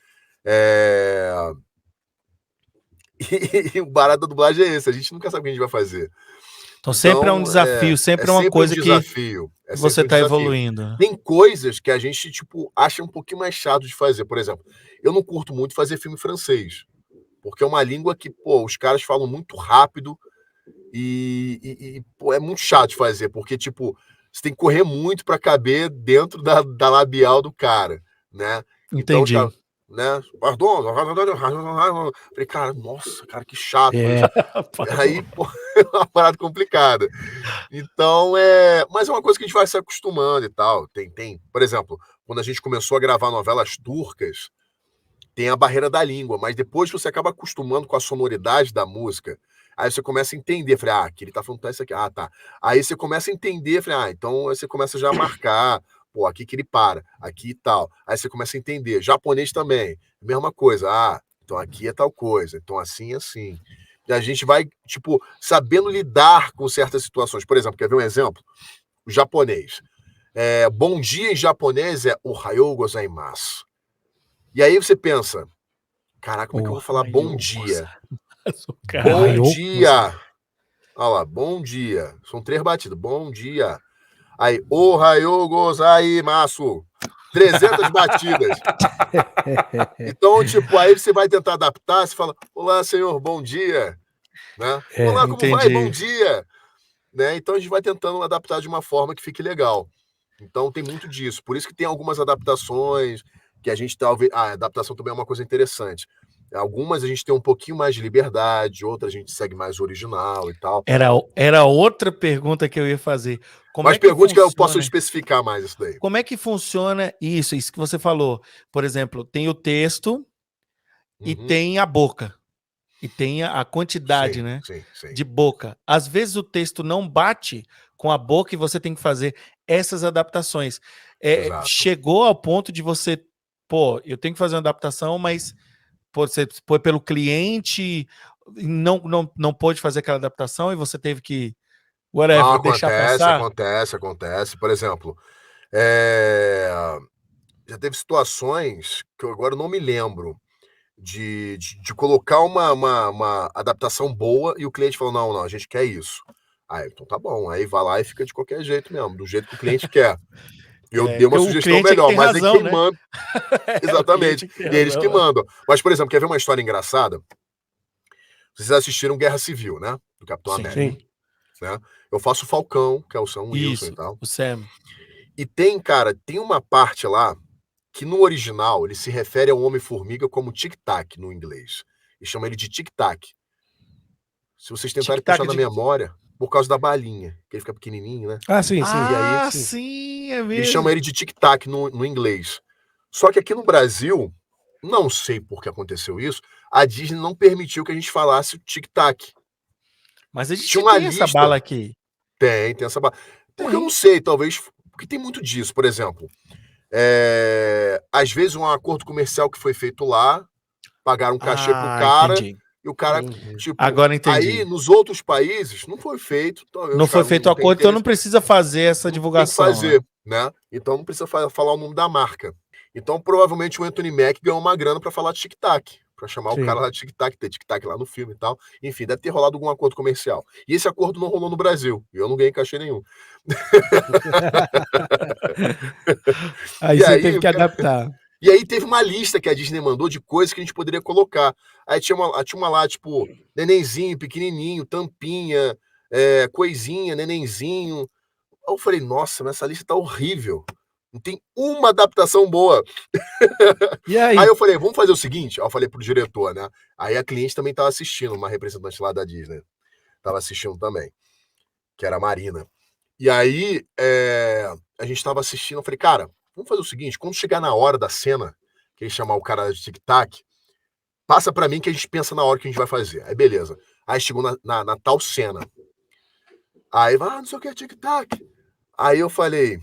É... E o barato da dublagem é esse. A gente nunca sabe o que a gente vai fazer. Então sempre é um Então, desafio, é sempre é uma sempre um coisa que desafio. É você sempre um está desafio. evoluindo. Tem coisas que a gente, tipo, acha um pouquinho mais chato de fazer. Por exemplo, eu não curto muito fazer filme francês, porque é uma língua que, pô, os caras falam muito rápido pô, é muito chato de fazer, porque, tipo, você tem que correr muito para caber dentro da labial do cara, né? Então os Entendi. caras, né? Pardon, falei, cara, nossa, cara, que chato fazer É, isso. Aí, pô, é uma parada complicada. Então, mas é uma coisa que a gente vai se acostumando e tal. Por exemplo, quando a gente começou a gravar novelas turcas, tem a barreira da língua, mas depois você acaba acostumando com a sonoridade da música, aí você começa a entender, falei, aqui ele tá falando isso aqui, tá. Aí você começa a entender, falei, então aí você começa já a marcar, pô, aqui que ele para, aqui e tal. Aí você começa a entender. Japonês também, mesma coisa, então aqui é tal coisa, então assim, assim. E a gente vai, tipo, sabendo lidar com certas situações. Por exemplo, quer ver um exemplo? O japonês. Bom dia em japonês é ohayou gozaimasu. E aí você pensa, caraca, como é que eu vou falar bom dia? Bom Ohayou. dia! Olha lá, bom dia. São 3 batidas. Bom dia. Aí, ohayou gozaimasu. 300 batidas. Então, tipo, aí você vai tentar adaptar, você fala, olá, senhor, bom dia. Né? Olá, como vai? Bom dia. Né? Então, a gente vai tentando adaptar de uma forma que fique legal. Então, tem muito disso. Por isso que tem algumas adaptações, que a gente talvez... a adaptação também é uma coisa interessante. Algumas a gente tem um pouquinho mais de liberdade, outras a gente segue mais o original e tal. Era outra pergunta que eu ia fazer. Mas pergunte que eu posso especificar mais isso daí. Como é que funciona isso que você falou? Por exemplo, tem o texto e tem a boca. E tem a quantidade, né? Sim. De boca. Às vezes o texto não bate com a boca e você tem que fazer essas adaptações. Chegou ao ponto de você, eu tenho que fazer uma adaptação, mas você foi pelo cliente, não pôde fazer aquela adaptação e você teve que deixar passar? Acontece. Por exemplo, já teve situações que eu agora não me lembro de colocar uma adaptação boa e o cliente falou, não, a gente quer isso. Aí, então tá bom. Aí vai lá e fica de qualquer jeito mesmo, do jeito que o cliente quer. Eu dei uma sugestão melhor, mas razão, é quem manda. Exatamente. Eles que mandam. Mas, por exemplo, quer ver uma história engraçada? Vocês assistiram Guerra Civil, né? Do Capitão América. Sim. Né? Eu faço o Falcão, que é o Sam Wilson e tal. O Sam. E tem uma parte lá que no original ele se refere ao Homem-Formiga como Tic-Tac no inglês. E chama ele de Tic-Tac. Se vocês tentarem puxar na memória, por causa da balinha, que ele fica pequenininho, né? Sim. E aí, sim, é mesmo. Ele chama ele de Tic-Tac no inglês. Só que aqui no Brasil, não sei por que aconteceu isso, a Disney não permitiu que a gente falasse o Tic-Tac. Mas a gente tinha uma tem essa bala aqui. Tem essa bala. Porque eu não sei, talvez, porque tem muito disso. Por exemplo, às vezes um acordo comercial que foi feito lá, pagaram um cachê pro cara, entendi. E o cara, tipo... Agora entendi. Aí, nos outros países, não foi feito. Não foi feito o acordo, então não precisa fazer essa divulgação. Tem que fazer, né? Então não precisa falar o nome da marca. Então, provavelmente, o Anthony Mack ganhou uma grana pra falar tic-tac. Pra chamar o cara lá de tic-tac, ter tic-tac lá no filme e tal. Enfim, deve ter rolado algum acordo comercial. E esse acordo não rolou no Brasil. E eu não ganhei cachê nenhum. Aí você teve que adaptar. E aí teve uma lista que a Disney mandou de coisas que a gente poderia colocar. Aí tinha uma lá, tipo, nenenzinho, pequenininho, tampinha, coisinha, nenenzinho. Aí eu falei, nossa, mas essa lista tá horrível. Não tem uma adaptação boa. E aí? Aí eu falei, vamos fazer o seguinte. Aí eu falei pro diretor, né? Aí a cliente também tava assistindo, uma representante lá da Disney. Tava assistindo também, que era a Marina. E aí a gente tava assistindo, eu falei, cara, vamos fazer o seguinte, quando chegar na hora da cena, que eles chamar o cara de tic-tac, passa pra mim que a gente pensa na hora que a gente vai fazer. Aí beleza. Aí chegou na tal cena. Aí, não sei o que é tic-tac. Aí eu falei,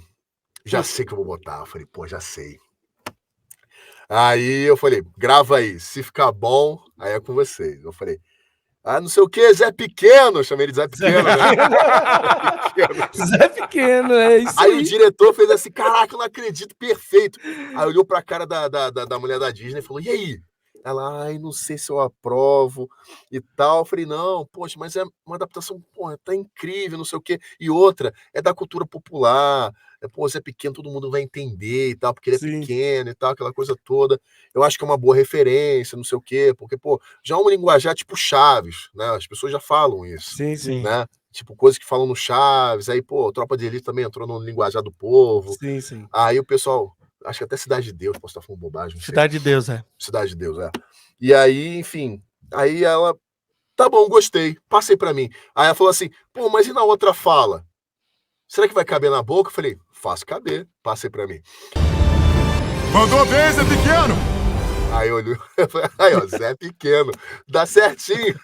já sei que eu vou botar. Eu falei, pô, já sei. Aí eu falei, grava aí. Se ficar bom, aí é com vocês. Eu falei, não sei o que, Zé Pequeno. Eu chamei ele de Zé Pequeno, né? Zé Pequeno, é isso aí. Aí o diretor fez assim, caraca, eu não acredito, perfeito. Aí olhou pra cara da mulher da Disney e falou, e aí? Ela, não sei se eu aprovo e tal. Eu falei, não, poxa, mas é uma adaptação, porra, tá incrível, não sei o quê. E outra, é da cultura popular, pô, Zé Pequeno, todo mundo vai entender e tal, porque ele é pequeno e tal, aquela coisa toda. Eu acho que é uma boa referência, não sei o quê, porque, pô, já é um linguajar tipo Chaves, né? As pessoas já falam isso. Sim. Né? Tipo, coisas que falam no Chaves, aí, pô, Tropa de Elite também entrou no linguajar do povo. Sim. Aí o pessoal... Acho que até Cidade de Deus, posso estar falando bobagem. Cidade de Deus, Cidade de Deus, E aí, enfim, aí ela, tá bom, gostei, passei pra mim. Aí ela falou assim, pô, mas e na outra fala? Será que vai caber na boca? Eu falei, faz caber, passei pra mim. Mandou bem, Zé Pequeno! Aí olhou, aí ó, Zé Pequeno, dá certinho.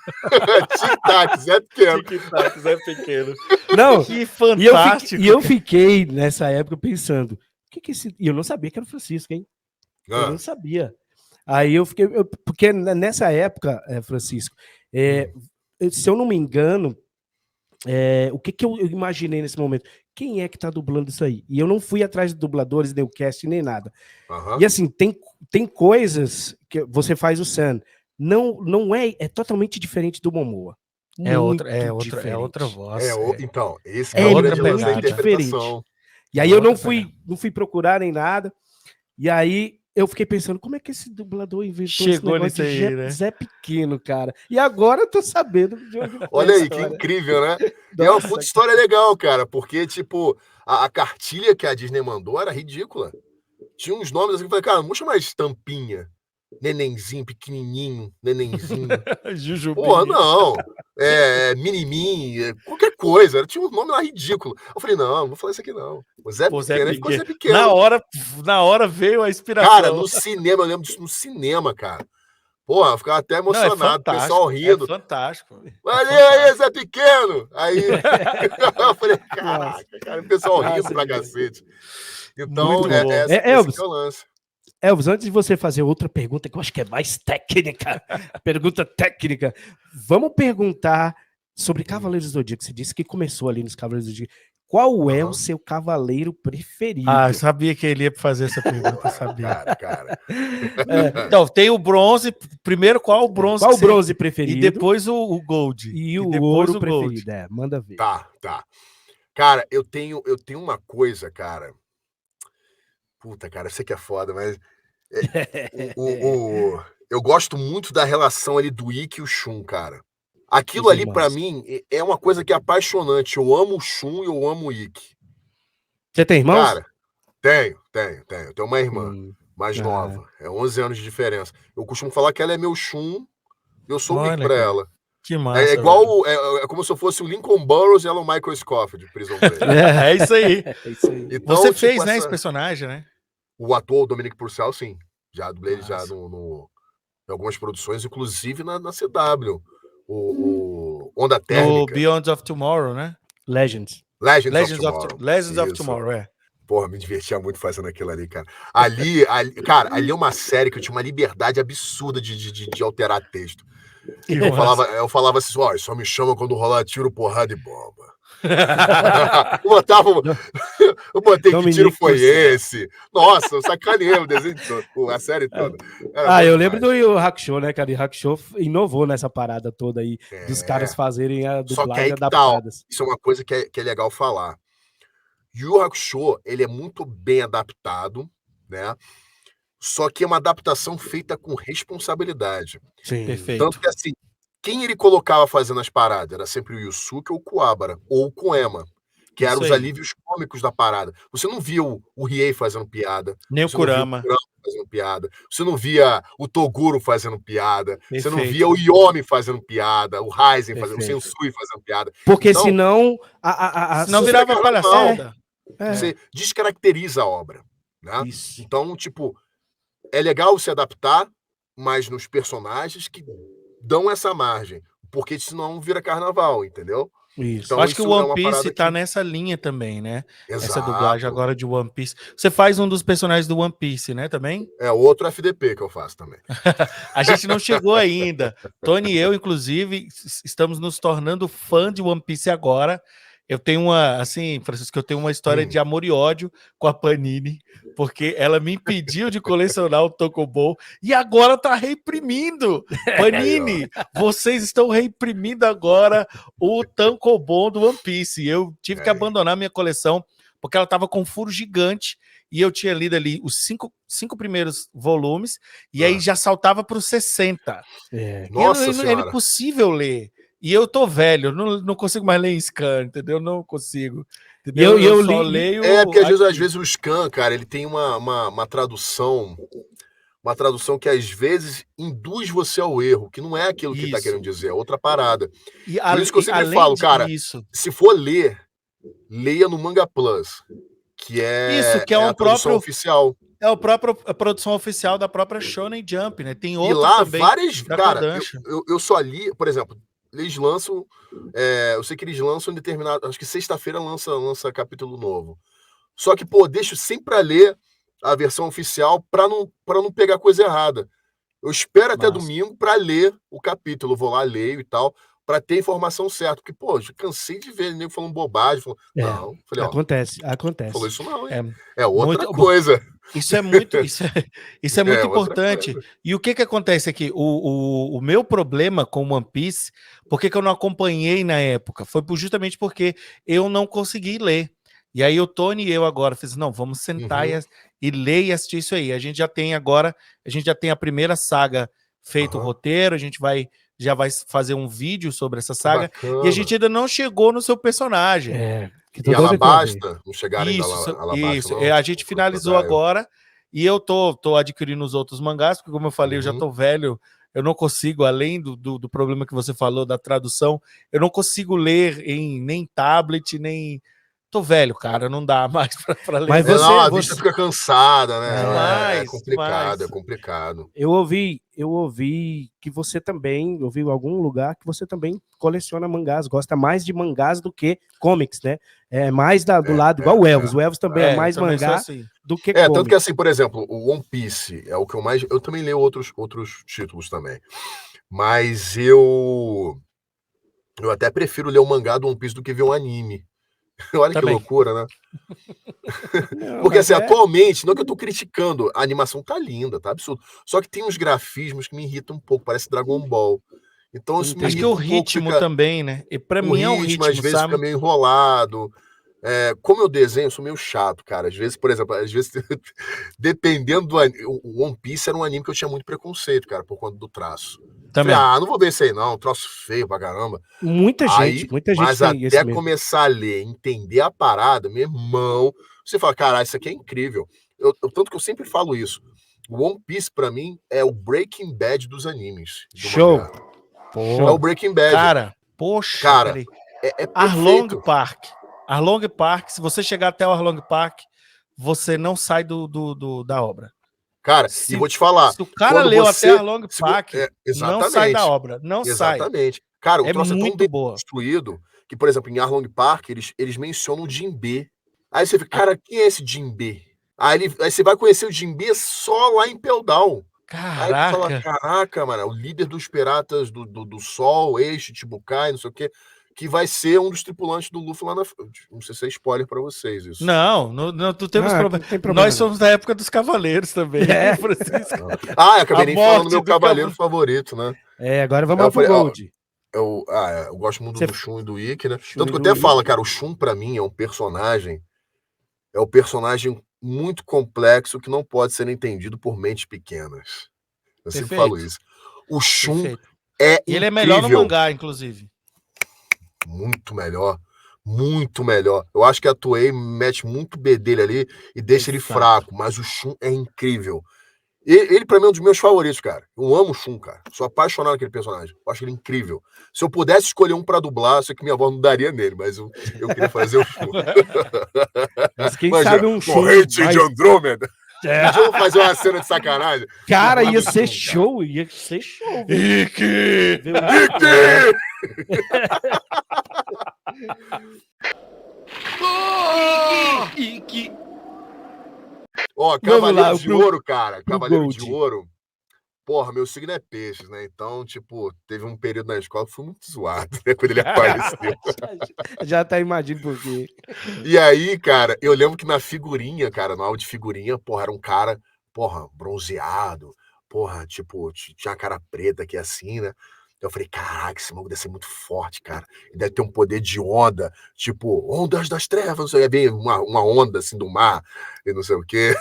Tic-tac, Zé Pequeno. Tic-tac, Zé Pequeno. Não, que fantástico. E eu fiquei nessa época pensando, e eu não sabia que era o Francisco, hein? Eu não sabia. Aí eu fiquei... porque nessa época, Francisco, se eu não me engano, o que eu imaginei nesse momento? Quem é que tá dublando isso aí? E eu não fui atrás de dubladores, nem o cast, nem nada. E assim, tem coisas que você faz o Sam. Não é totalmente diferente do Momoa. É outra voz. Então, esse é outra muito diferente. E aí eu não fui procurar nem nada. E aí eu fiquei pensando, como é que esse dublador inventou esse Chegou negócio nisso de aí, né? Zé Pequeno, cara? E agora eu tô sabendo de onde foi Olha a aí, que história. incrível, né? E é uma Nossa, puta história legal, cara, porque, tipo, a cartilha que a Disney mandou era ridícula. Tinha uns nomes assim que eu falei, cara, vamos chamar de Tampinha, Nenenzinho, pequenininho, Nenenzinho. Jujubinha. Porra, não. Minimin, qualquer coisa. Tinha um nome lá ridículo. Eu falei, não vou falar isso aqui não. O Zé Pô, Zé Pequeno, aí ficou Zé Pequeno. Pequeno. Na hora veio a inspiração. Cara, no cinema, eu lembro disso no cinema, cara. Porra, eu ficava até Não, é emocionado, o pessoal fantástico. rindo. É fantástico. Olha aí, Zé Pequeno! Aí eu falei, caraca, cara, o pessoal rindo Nossa, pra demais. cacete. Então, Muito bom. esse Elvis, que é o lance. Elvis, antes de você fazer outra pergunta, que eu acho que é mais técnica, pergunta técnica, vamos perguntar sobre Cavaleiros do Zodíaco. Você disse que começou ali nos Cavaleiros do Zodíaco. Qual é o seu cavaleiro preferido? Ah, eu sabia que ele ia fazer essa pergunta, eu sabia. Cara. Então, tem o bronze. Primeiro, qual o bronze? Qual que o você- bronze preferido? E depois o gold. E o depois ouro o gold. preferido. É, manda ver. Tá. Cara, eu tenho uma coisa, cara. Puta, cara, eu sei que é foda, mas eu gosto muito da relação ali do Ikki e o Shun, cara. Aquilo Os ali, pra irmãos. mim, é uma coisa que é apaixonante. Eu amo o Shun e eu amo o Ikki. Você tem irmãos? Cara, tenho. Tenho uma irmã mais Ah. nova. É 11 anos de diferença. Eu costumo falar que ela é meu Shun e eu sou o Ikki Olha, pra cara. ela. Que massa. É igual, é como se eu fosse o Lincoln Burrows e ela o Michael Scofield de Prison Break. É isso aí. É isso aí. Então, Você tipo, fez, né, esse personagem, né? O ator, o Dominique Purcell, sim. Já dublei ele já Massa. em algumas produções, inclusive na CW. O Onda No Térmica. Beyond of Tomorrow, né? Legends. Legends of Tomorrow. Legends of Isso. Tomorrow, é. Porra, me divertia muito fazendo aquilo ali, cara. Cara, ali é uma série que eu tinha uma liberdade absurda de alterar texto. Eu falava assim, ó, só me chama quando rolar tiro, porrada e bomba. Eu botei que tiro Dominique foi Purcell. esse. Nossa, eu sacaneei o desenho todo, a série toda. Eu lembro do Yu Hakusho, né, cara? O Hakusho inovou nessa parada toda aí, dos caras fazerem a Só que dublagem aí que tá, adaptadas. isso é uma coisa que é legal falar. Yu Hakusho, ele é muito bem adaptado, né? Só que é uma adaptação feita com responsabilidade. Sim. Perfeito. Tanto que, assim, quem ele colocava fazendo as paradas? Era sempre o Yusuke ou o Kuwabara, ou o Koema, que eram Isso os aí. alívios cômicos da parada. Você não via o Riei fazendo piada. Nem o Você não via Kurama. fazendo piada. Você não via o Toguro fazendo piada. Você não Perfeito. via o Yomi fazendo piada, o Raizen fazendo, o Perfeito. Sensui fazendo piada. Porque Então, senão... Senão Você virava fica palhaçada. Você descaracteriza a obra, né? Isso. Então, tipo, é legal se adaptar, mas nos personagens que dão essa margem, porque senão vira carnaval, entendeu? Isso. Então, Eu acho que o isso é One uma Piece parada tá que- nessa linha também, né? Essa Exato. dublagem agora de One Piece. Você faz um dos personagens do One Piece, né, também? É outro FDP que eu faço também. A gente não chegou ainda. Tony e eu, inclusive, estamos nos tornando fã de One Piece agora. Eu tenho Francisco, eu tenho uma história de amor e ódio com a Panini, porque ela me impediu de colecionar o Tokubo e agora tá reprimindo. Panini, vocês estão reprimindo agora o Tankobon do One Piece. Eu tive que abandonar minha coleção porque ela tava com um furo gigante e eu tinha lido ali os cinco primeiros volumes e aí já saltava para os 60. É. Nossa É Senhora. impossível ler. E eu tô velho, não consigo mais ler em scan, entendeu? Não consigo. E Entendeu? eu só li- leio. Porque às aqui. vezes o Scan, cara, ele tem uma tradução que às vezes induz você ao erro, que não é aquilo que ele tá Isso. querendo dizer, é outra parada. E Por isso que eu sempre além falo, cara, disso, se for ler, leia no Manga Plus, que é, Isso, que é um a tradução próprio- oficial. é a produção oficial da própria Shonen Jump, né? Tem E outro lá, também. várias. da Cara, Kodansha. eu só li, por exemplo, eles lançam. Eu sei que eles lançam em determinado. Acho que sexta-feira lança capítulo novo. Só que, pô, deixo sempre pra ler a versão oficial pra não pegar coisa errada. Eu espero até Massa. domingo pra ler o capítulo. Eu vou lá, leio e tal, pra ter a informação certa. Porque, pô, já cansei de ver nego falando bobagem. Não, falei, ó, Acontece. falou isso não, hein? É, É outra muito- coisa. Isso é muito, isso é muito outra importante. coisa. E o que acontece aqui? O meu problema com One Piece, por que eu não acompanhei na época? Foi justamente porque eu não consegui ler. E aí o Tony e eu agora fiz, não, vamos sentar e ler e assistir isso aí. A gente já tem a primeira saga feito o roteiro, a gente já vai fazer um vídeo sobre essa saga, e a gente ainda não chegou no seu personagem. Que E Alabasta? Não chegaram ainda Isso, a Alabasta, isso. não? A gente finalizou agora, e eu tô adquirindo os outros mangás, porque como eu falei, eu já tô velho, eu não consigo, além do problema que você falou da tradução, eu não consigo ler em nem tablet, nem... Tô velho, cara, não dá mais pra ler. Mas A vista fica cansada, né? É Demais, complicado, demais. é complicado. Eu ouvi que você também, ouvi em algum lugar que você também coleciona mangás, gosta mais de mangás do que comics, né? É mais do lado, igual o Elvis. O Elvis também é mais mangá do que comics. Tanto que assim, por exemplo, o One Piece é o que eu mais... Eu também leio outros títulos também. Mas eu até prefiro ler o mangá do One Piece do que ver um anime. Olha Também. que loucura, né? Não, Porque mas assim, atualmente, não é que eu tô criticando, a animação tá linda, tá absurdo. Só que tem uns grafismos que me irritam um pouco, parece Dragon Ball. Então isso me Acho que irrita o um pouco, ritmo também, né? E pra mim é o ritmo, às vezes sabe? fica meio enrolado. Como eu desenho, eu sou meio chato, cara. Às vezes, por exemplo, dependendo do anime, o One Piece era um anime que eu tinha muito preconceito, cara, por conta do traço. Também. Falei, não vou ver isso aí não, troço feio pra caramba. Muita gente Mas tem esse até mesmo. começar a ler, entender a parada, meu irmão, você fala, caralho, isso aqui é incrível. Tanto que eu sempre falo isso. O One Piece, pra mim, é o Breaking Bad dos animes. Show. É o Breaking Bad. Cara, poxa, cara, peraí. é Arlong perfeito. Park. Arlong Park, se você chegar até o Arlong Park, você não sai da obra. Cara, e vou te falar. Se o cara leu até Arlong Park, não sai da obra. Não sai. Exatamente. Cara, o troço é tão bem boa. construído que, por exemplo, em Arlong Park, eles mencionam o Jinbe. Aí você fica, cara, quem é esse Jinbe? Aí você vai conhecer o Jinbe só lá em Peldal. Aí tu fala, caraca, mano, o líder dos piratas do Sol, Chichibukai, não sei o quê, que vai ser um dos tripulantes do Luffy lá na frente. Não sei se é spoiler pra vocês isso. Não temos problema. Nós somos da época dos Cavaleiros também, Francisco. Eu acabei nem falando do meu cavaleiro favorito, né? Agora vamos pro Gold. Eu gosto muito do Shun e do Ikki, né? Tanto que eu até falo, cara, o Shun pra mim é um personagem muito complexo que não pode ser entendido por mentes pequenas. Eu sempre falo isso. O Shun é incrível. Ele é melhor no mangá, inclusive. Muito melhor. Muito melhor. Eu acho que a Toei mete muito B dele ali e deixa ele fraco, mas o Shun é incrível. Ele, pra mim, é um dos meus favoritos, cara. Eu amo o Shun, cara. Sou apaixonado naquele personagem. Eu acho ele incrível. Se eu pudesse escolher um pra dublar, sei que minha voz não daria nele, mas eu queria fazer o Shun. Mas quem sabe um Shun... Corrente de Andrômeda. Deixa eu fazer uma cena de sacanagem. Cara, ia ser show. Ikki! Ikki! Ó, Cavaleiro de Ouro, cara. Cavaleiro de Ouro. Porra, meu signo é peixes, né? Então, tipo, teve um período na escola que foi muito zoado, né? Quando ele apareceu. Já tá imaginando por quê. E aí, cara, eu lembro que na figurinha, cara, no álbum de figurinha, porra, era um cara, porra, bronzeado, porra, tipo, tinha a cara preta aqui assim, né? Eu falei, caraca, esse maluco deve ser muito forte, cara. Ele deve ter um poder de onda, tipo, ondas das trevas, não sei, ia ver uma onda assim do mar, e não sei o quê.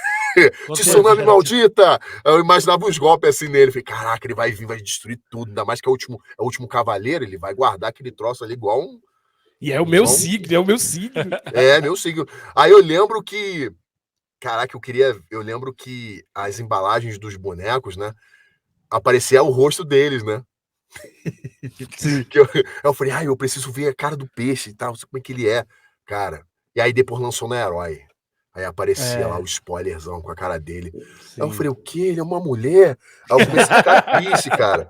Tsunami maldita! Eu imaginava uns golpes assim nele. Falei, caraca, ele vai vir, vai destruir tudo. Ainda mais que é o último cavaleiro, ele vai guardar aquele troço ali igual um. E é o meu signo, é o meu signo. É, meu signo. Aí eu lembro que. Caraca, eu lembro que as embalagens dos bonecos, né? Aparecia o rosto deles, né? Eu falei, eu preciso ver a cara do peixe e tal, não sei como é que ele é, cara. E aí depois lançou no Herói. Aí aparecia lá o spoilerzão com a cara dele. Sim. Aí eu falei, o quê? Ele é uma mulher? Aí eu comecei a ficar triste, cara.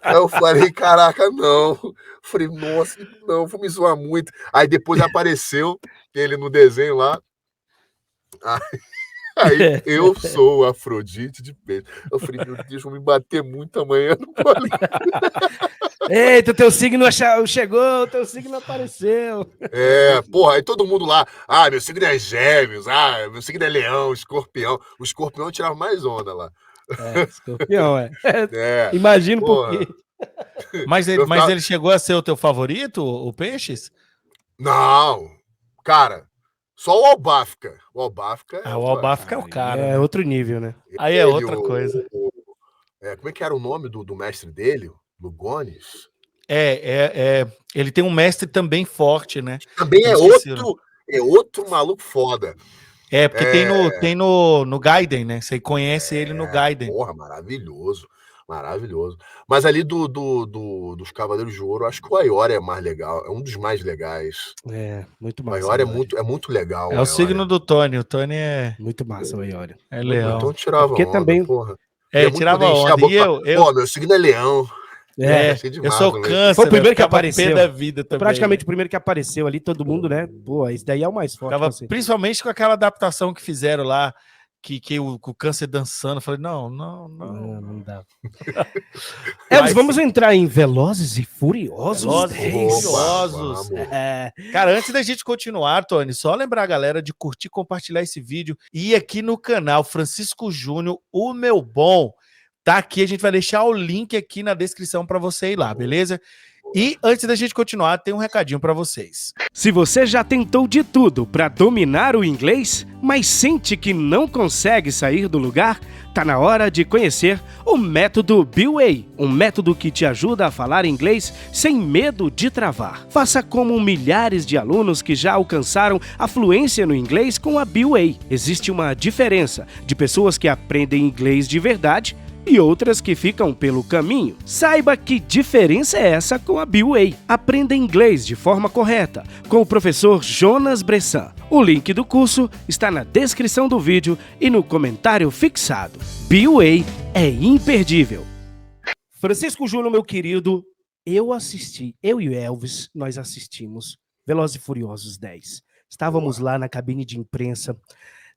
Aí eu falei, caraca, não. Eu falei, nossa, não, vou me zoar muito. Aí depois apareceu ele no desenho lá. Aí eu sou o Afrodite de peixe. Eu falei, meu Deus, vou me bater muito amanhã. Eita, teu signo chegou, teu signo apareceu. Porra, aí todo mundo lá, meu signo é Gêmeos, meu signo é Leão, Escorpião. O Escorpião tirava mais onda lá. Escorpião, Imagino por quê. Mas ele chegou a ser o teu favorito, o Peixes? Não, cara, Só o Albafka. O Albafka O Albafka é o cara. É né? outro nível, né? Aí é outra coisa. Como é que era o nome do mestre dele? Lugones? Ele tem um mestre também forte, né? Também Eu esqueci, né? é outro maluco foda. Porque tem no Gaiden, né? Você conhece ele no Gaiden. Porra, maravilhoso. Maravilhoso. Mas ali dos Cavaleiros de Ouro, acho que o Aiora é mais legal. É um dos mais legais. É, muito O massa. Aiora é muito legal. É o signo do Tony. O Tony é Muito massa o Aiora. leão. Então tirava Porque onda, também- porra. Queria muito tirava poder encher a onda. boca E e falar, Pô, meu signo é leão. Achei eu demais sou também. câncer. Foi o primeiro que ficava apareceu. pé da vida também. Praticamente o primeiro que apareceu ali, todo mundo, né? Pô, esse daí é o mais forte. Ficava, assim. principalmente com aquela adaptação que fizeram lá, que o câncer dançando. Eu falei, não. Não dá. Elvis, vamos entrar em Velozes e Furiosos. Velozes e 10. Furiosos. Vamos. Cara, antes da gente continuar, Tony, só lembrar a galera de curtir, compartilhar esse vídeo e ir aqui no canal Francisco Júnior, o meu bom, tá aqui, a gente vai deixar o link aqui na descrição para você ir lá, beleza? E antes da gente continuar, tem um recadinho para vocês. Se você já tentou de tudo para dominar o inglês, mas sente que não consegue sair do lugar, tá na hora de conhecer o método BUA, um método que te ajuda a falar inglês sem medo de travar. Faça como milhares de alunos que já alcançaram a fluência no inglês com a BUA. Existe uma diferença de pessoas que aprendem inglês de verdade e outras que ficam pelo caminho. Saiba que diferença é essa com a BUA. Aprenda inglês de forma correta com o professor Jonas Bressan. O link do curso está na descrição do vídeo e no comentário fixado. BUA é imperdível. Francisco Júnior, meu querido, eu e o Elvis, nós assistimos Velozes e Furiosos 10. Estávamos lá na cabine de imprensa,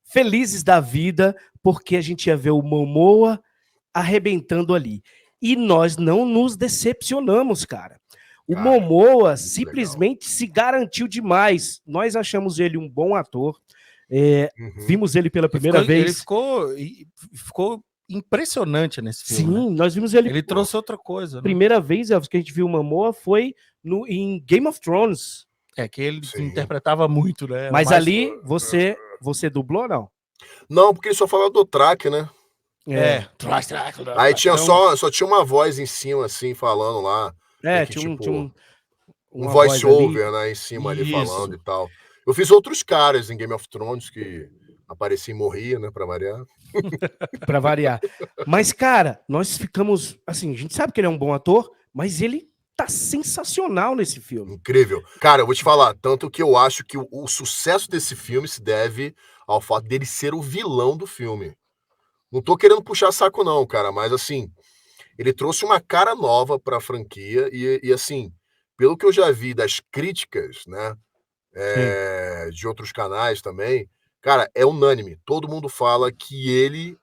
felizes da vida, porque a gente ia ver o Momoa arrebentando ali. E nós não nos decepcionamos, cara. O Cara, Momoa muito simplesmente se garantiu demais. Nós achamos ele um bom ator. Uhum. Vimos ele pela primeira Ele vez. ficou impressionante nesse filme. Sim, né? nós vimos ele. Ele trouxe outra coisa. Né? Primeira vez, Elvis, que a gente viu o Momoa foi em Game of Thrones. Que ele Sim. interpretava muito, né? Mas Mais- ali você dublou, não? Não, porque ele só falava do track, né? Então, Aí tinha só tinha uma voz em cima, assim, falando lá. que, tinha um uma voice voz ali. over, né, em cima ali Isso. falando e tal. Eu fiz outros caras em Game of Thrones que aparecia e morria, né, pra variar. Pra variar. Mas, cara, nós ficamos. Assim, a gente sabe que ele é um bom ator, mas ele tá sensacional nesse filme. Incrível. Cara, eu vou te falar, tanto que eu acho que o sucesso desse filme se deve ao fato dele ser o vilão do filme. Não tô querendo puxar saco não, cara, mas assim, ele trouxe uma cara nova pra franquia e assim, pelo que eu já vi das críticas, né, de outros canais também, cara, é unânime. Todo mundo fala que ele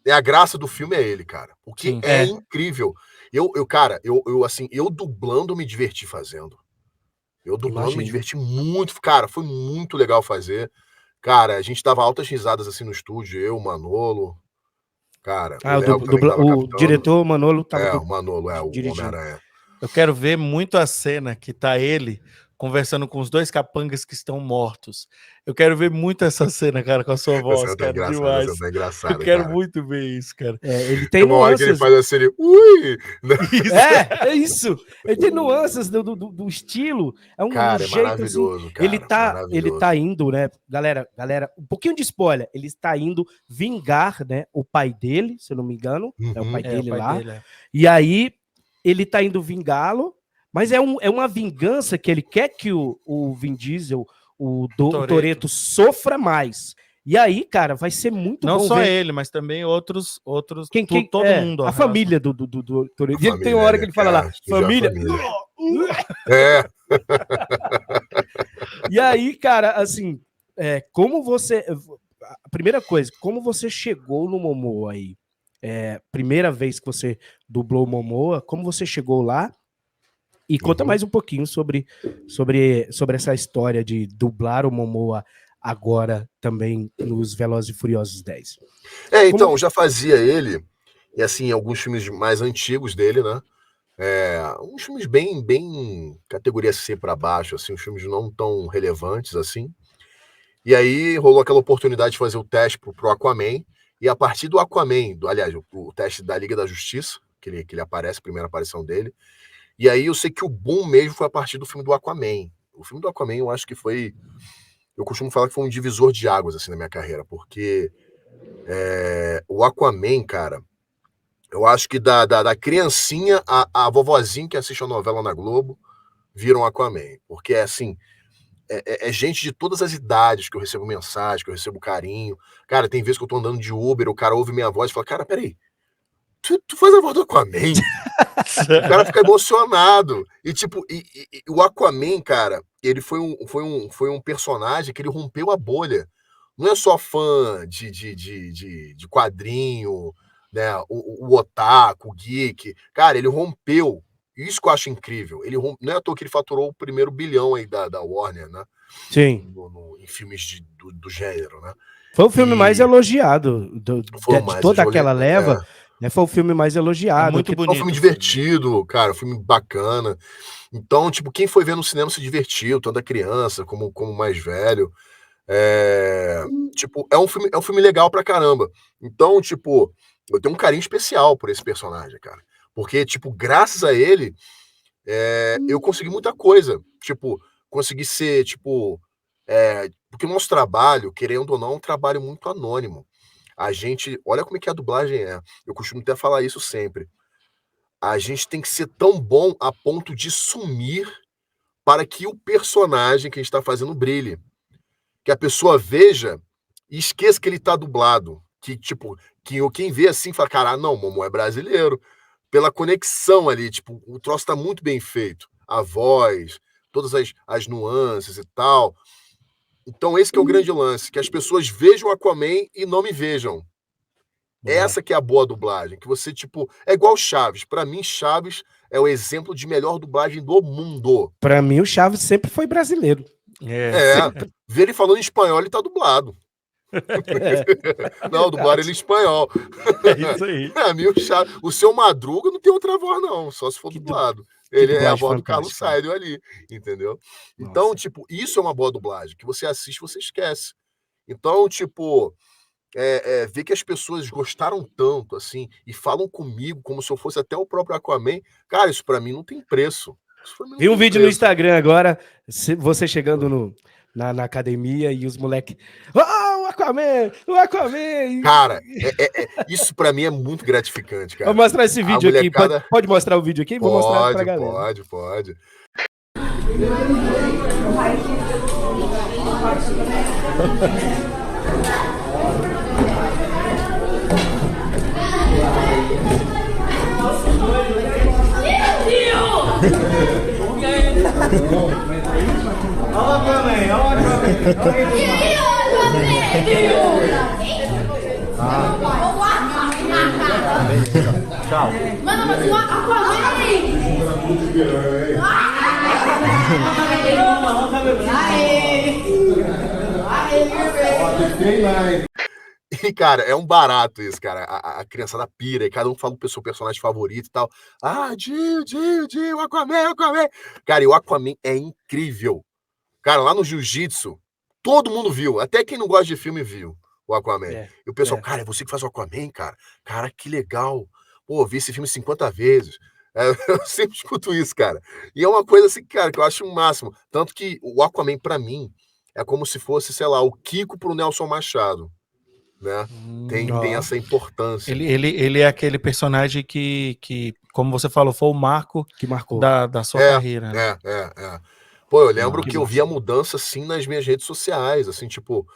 é a graça do filme é ele, cara. O que Sim. é incrível. Cara, eu dublando me diverti fazendo. Eu dublando me Imagino. diverti muito. Cara, foi muito legal fazer. Cara, a gente dava altas risadas assim no estúdio, eu, o Manolo. Cara, Ah, Léo também tava o captando. diretor Manolo tava. O Manolo, o dirigindo. Homem-Aranha. Eu quero ver muito a cena que tá ele conversando com os dois capangas que estão mortos. Eu quero ver muito essa cena, cara, com a sua voz, Essa tá cara, engraçada, demais. essa tá engraçada, Eu quero cara. muito ver isso, cara. Ele Tem tem uma hora que ele nuances. faz assim, ele, ui! É isso. Ele tem nuances do estilo. É um Cara, é jeito maravilhoso, assim. cara. Ele tá indo, né? Galera, um pouquinho de spoiler. Ele está indo vingar, né? O pai dele, se eu não me engano. É o Uhum. pai dele o pai lá. dele, é. E aí, ele tá indo vingá-lo, mas é uma vingança que ele quer que o Vin Diesel, o Toretto sofra mais. E aí, cara, vai ser muito Não bom só ver ele, mas também outros todo é, mundo. a família do Toretto. E ele tem uma família, hora que ele fala lá, já a família. É, E aí, cara, assim, como você... A primeira coisa, como você chegou no Momoa aí? Primeira vez que você dublou o Momoa, como você chegou lá? E conta mais um pouquinho sobre essa história de dublar o Momoa agora também nos Velozes e Furiosos 10. então, já fazia ele, e assim, alguns filmes mais antigos dele, né? Uns filmes bem categoria C para baixo, assim, uns filmes não tão relevantes assim. E aí rolou aquela oportunidade de fazer o teste pro Aquaman, e a partir do Aquaman, aliás, o teste da Liga da Justiça, que ele aparece, a primeira aparição dele, e aí eu sei que o boom mesmo foi a partir do filme do Aquaman. O filme do Aquaman eu acho que foi... Eu costumo falar que foi um divisor de águas, assim, na minha carreira, porque o Aquaman, cara, eu acho que da criancinha a vovozinha que assiste a novela na Globo viram Aquaman, porque assim, é gente de todas as idades que eu recebo mensagem, que eu recebo carinho. Cara, tem vezes que eu tô andando de Uber, o cara ouve minha voz e fala, cara, peraí, tu faz a voz do Aquaman? O cara fica emocionado. E tipo, o Aquaman, cara, ele foi um personagem que ele rompeu a bolha. Não é só fã de quadrinho, né? O otaku, o geek. Cara, ele rompeu. Isso que eu acho incrível. Não é à toa que ele faturou o primeiro bilhão aí da Warner, né? Sim. Em filmes do gênero, né? Foi o filme mais elogiado de toda aquela leva. Né, foi o filme mais elogiado. Muito bonito. É um filme divertido, cara, um filme bacana. Então, tipo, quem foi ver no cinema se divertiu, tanto a criança como mais velho. Tipo, é um filme legal pra caramba. Então, tipo, eu tenho um carinho especial por esse personagem, cara. Porque, tipo, graças a ele, eu consegui muita coisa. Tipo, consegui ser, tipo... porque o nosso trabalho, querendo ou não, é um trabalho muito anônimo. A gente, olha como é que a dublagem é. Eu costumo até falar isso sempre. A gente tem que ser tão bom a ponto de sumir para que o personagem que a gente está fazendo brilhe. Que a pessoa veja e esqueça que ele está dublado. Que, tipo, quem vê assim fala, cara, não, Momo é brasileiro. Pela conexão ali, tipo, o troço está muito bem feito. A voz, todas as nuances e tal. Então esse que é o grande lance, que as pessoas vejam Aquaman e não me vejam. Essa que é a boa dublagem, que você, tipo... É igual Chaves. Pra mim, Chaves é o exemplo de melhor dublagem do mundo. Pra mim, o Chaves sempre foi brasileiro. Ver ele falando em espanhol, ele tá dublado. Não, dublaram ele em espanhol. É isso aí. Pra mim, o Seu Madruga não tem outra voz, não. Só se for dublado. Ele é a voz do Carlos Sainz ali, entendeu? Então, tipo, isso é uma boa dublagem. Que você assiste, você esquece. Então, tipo... ver que as pessoas gostaram tanto, assim, e falam comigo como se eu fosse até o próprio Aquaman, cara, isso pra mim não tem preço. Vi um vídeo no Instagram agora, você chegando na academia e os moleques... Oh, o Aquaman! Cara, isso pra mim é muito gratificante, cara. Vou mostrar esse vídeo aqui. Pode mostrar o vídeo aqui? Vou mostrar pra galera. Pode. E, cara, é um barato isso, cara. A criançada pira e cada um fala o seu personagem favorito e tal. Ah, Dio, Aquaman. Cara, e o Aquaman é incrível. Cara, lá no Jiu-Jitsu, todo mundo viu. Até quem não gosta de filme viu o Aquaman. E o pessoal, cara, é você que faz o Aquaman, cara? Cara, que legal. Pô, vi esse filme 50 vezes. Eu sempre escuto isso, cara. E é uma coisa assim, cara, que eu acho o máximo. Tanto que o Aquaman, pra mim, é como se fosse, sei lá, o Kiko pro Nelson Machado. Né? Tem essa importância. Ele é aquele personagem que, como você falou, foi o marco que marcou da sua carreira. Né? Pô, eu lembro que eu vi a mudança assim nas minhas redes sociais, assim, tipo,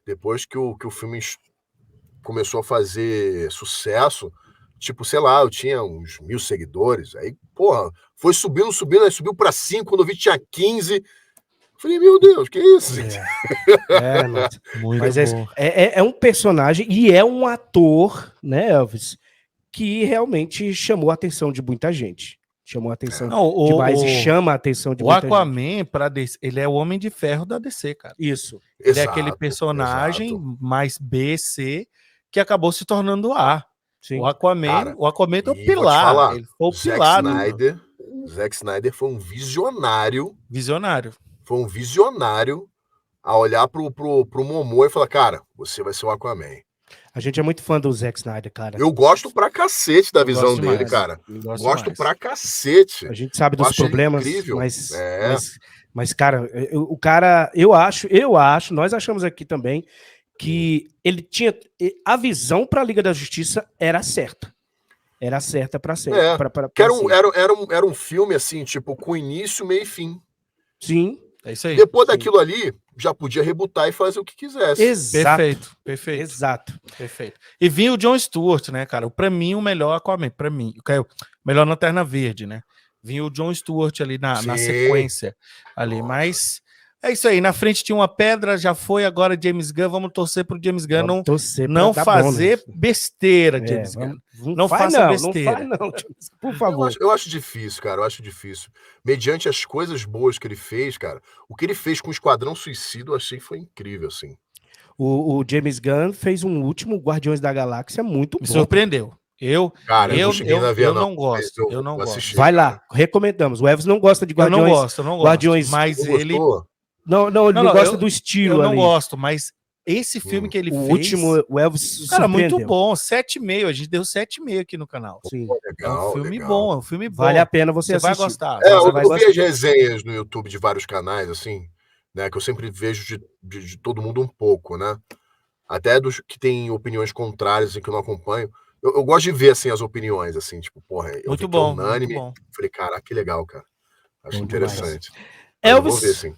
depois que o filme começou a fazer sucesso, tipo, sei lá, eu tinha uns 1.000 seguidores, aí, porra, foi subindo, aí subiu pra 5, quando eu vi tinha 15. Falei, meu Deus, que isso? Nossa. Mas é um personagem e é um ator, né, Elvis, que realmente chamou a atenção de muita gente. Chamou a atenção demais e chama a atenção de muita gente. O Aquaman, pra DC, ele é o Homem de Ferro da DC, cara. Isso. Ele é aquele personagem mais B, C, que acabou se tornando A. Sim. O Aquaman, Cara, o Aquaman é o e vou te pilar. falar, Ele foi o Zack pilar. Zack Snyder foi um visionário. Visionário. Foi um visionário a olhar pro Momoa e falar, cara, você vai ser o Aquaman. A gente é muito fã do Zack Snyder, cara. Eu gosto pra cacete da Eu visão gosto dele, demais. cara. Eu Gosto demais. pra cacete. A gente sabe Eu dos acho ele problemas, incrível. mas, cara, o cara, eu acho, nós achamos aqui também que ele tinha a visão para a Liga da Justiça era certa. Era certa para ser. Que era um filme assim, tipo, com início, meio e fim. Sim. É isso aí. Depois daquilo ali, já podia rebutar e fazer o que quisesse. Exato. Perfeito. Exato. Perfeito. E vinha o Jon Stewart, né, cara? Pra mim, o melhor Aquaman. Pra mim, o melhor Lanterna Verde, né? Vinha o Jon Stewart ali na sequência. Ali. Nossa. Mas é isso aí. Na frente tinha uma pedra, já foi. Agora James Gunn. Vamos torcer pro James Gunn não fazer besteira, James Gunn. Não faça besteira. Não faz não, por favor. Eu acho difícil, cara. Eu acho difícil. Mediante as coisas boas que ele fez, cara, o que ele fez com o Esquadrão Suicida, eu achei que foi incrível, assim. O James Gunn fez um último Guardiões da Galáxia muito bom. Me surpreendeu. Eu não gosto. Eu não gosto. Vai lá, recomendamos. O Elvis não gosta de Guardiões. Eu não gosto. Guardiões, mas ele... Não, ele não gosta do estilo. Eu não ali. gosto, mas esse filme que ele fez... O último, o Elvis cara, surpreendeu. muito bom. 7,5. A gente deu 7,5 aqui no canal. Sim. Legal, é um filme legal. bom, é um filme bom. Vale a pena você vai assistir. gostar. Eu vi as resenhas no YouTube de vários canais, assim, né? Que eu sempre vejo de todo mundo um pouco, né? Até dos que tem opiniões contrárias, assim, que eu não acompanho. Eu gosto de ver, assim, as opiniões, assim, tipo, porra, eu muito vi bom, unânime. muito bom. Falei, caraca, que legal, cara. Acho Bom interessante. Elvis, vou ver, sim.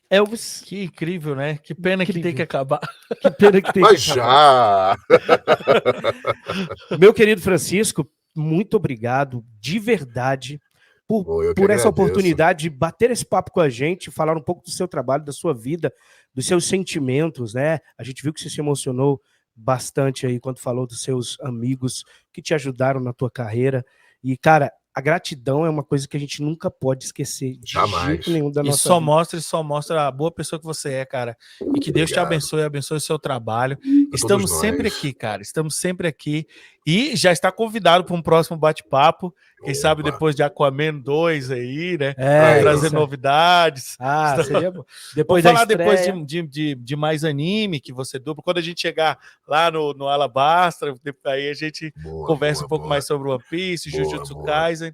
Elvis. Que incrível, né? Que pena que tem que acabar. Que pena que tem Mas que acabar. já! Meu querido Francisco, muito obrigado, de verdade, por essa oportunidade de bater esse papo com a gente, falar um pouco do seu trabalho, da sua vida, dos seus sentimentos, né? A gente viu que você se emocionou bastante aí quando falou dos seus amigos que te ajudaram na tua carreira. E, cara, a gratidão é uma coisa que a gente nunca pode esquecer de jeito nenhum da nossa vida. Só mostra a boa pessoa que você é, cara. E que Deus te abençoe o seu trabalho. Pra Estamos todos sempre nós. aqui, cara. Estamos sempre aqui. E já está convidado para um próximo bate-papo. Quem sabe depois de Aquaman 2 aí, né? Trazer novidades. Seria bom. Vamos falar depois de mais anime que você dubla. Quando a gente chegar lá no Alabastra, aí a gente conversa um pouco mais sobre One Piece, Jujutsu Kaisen.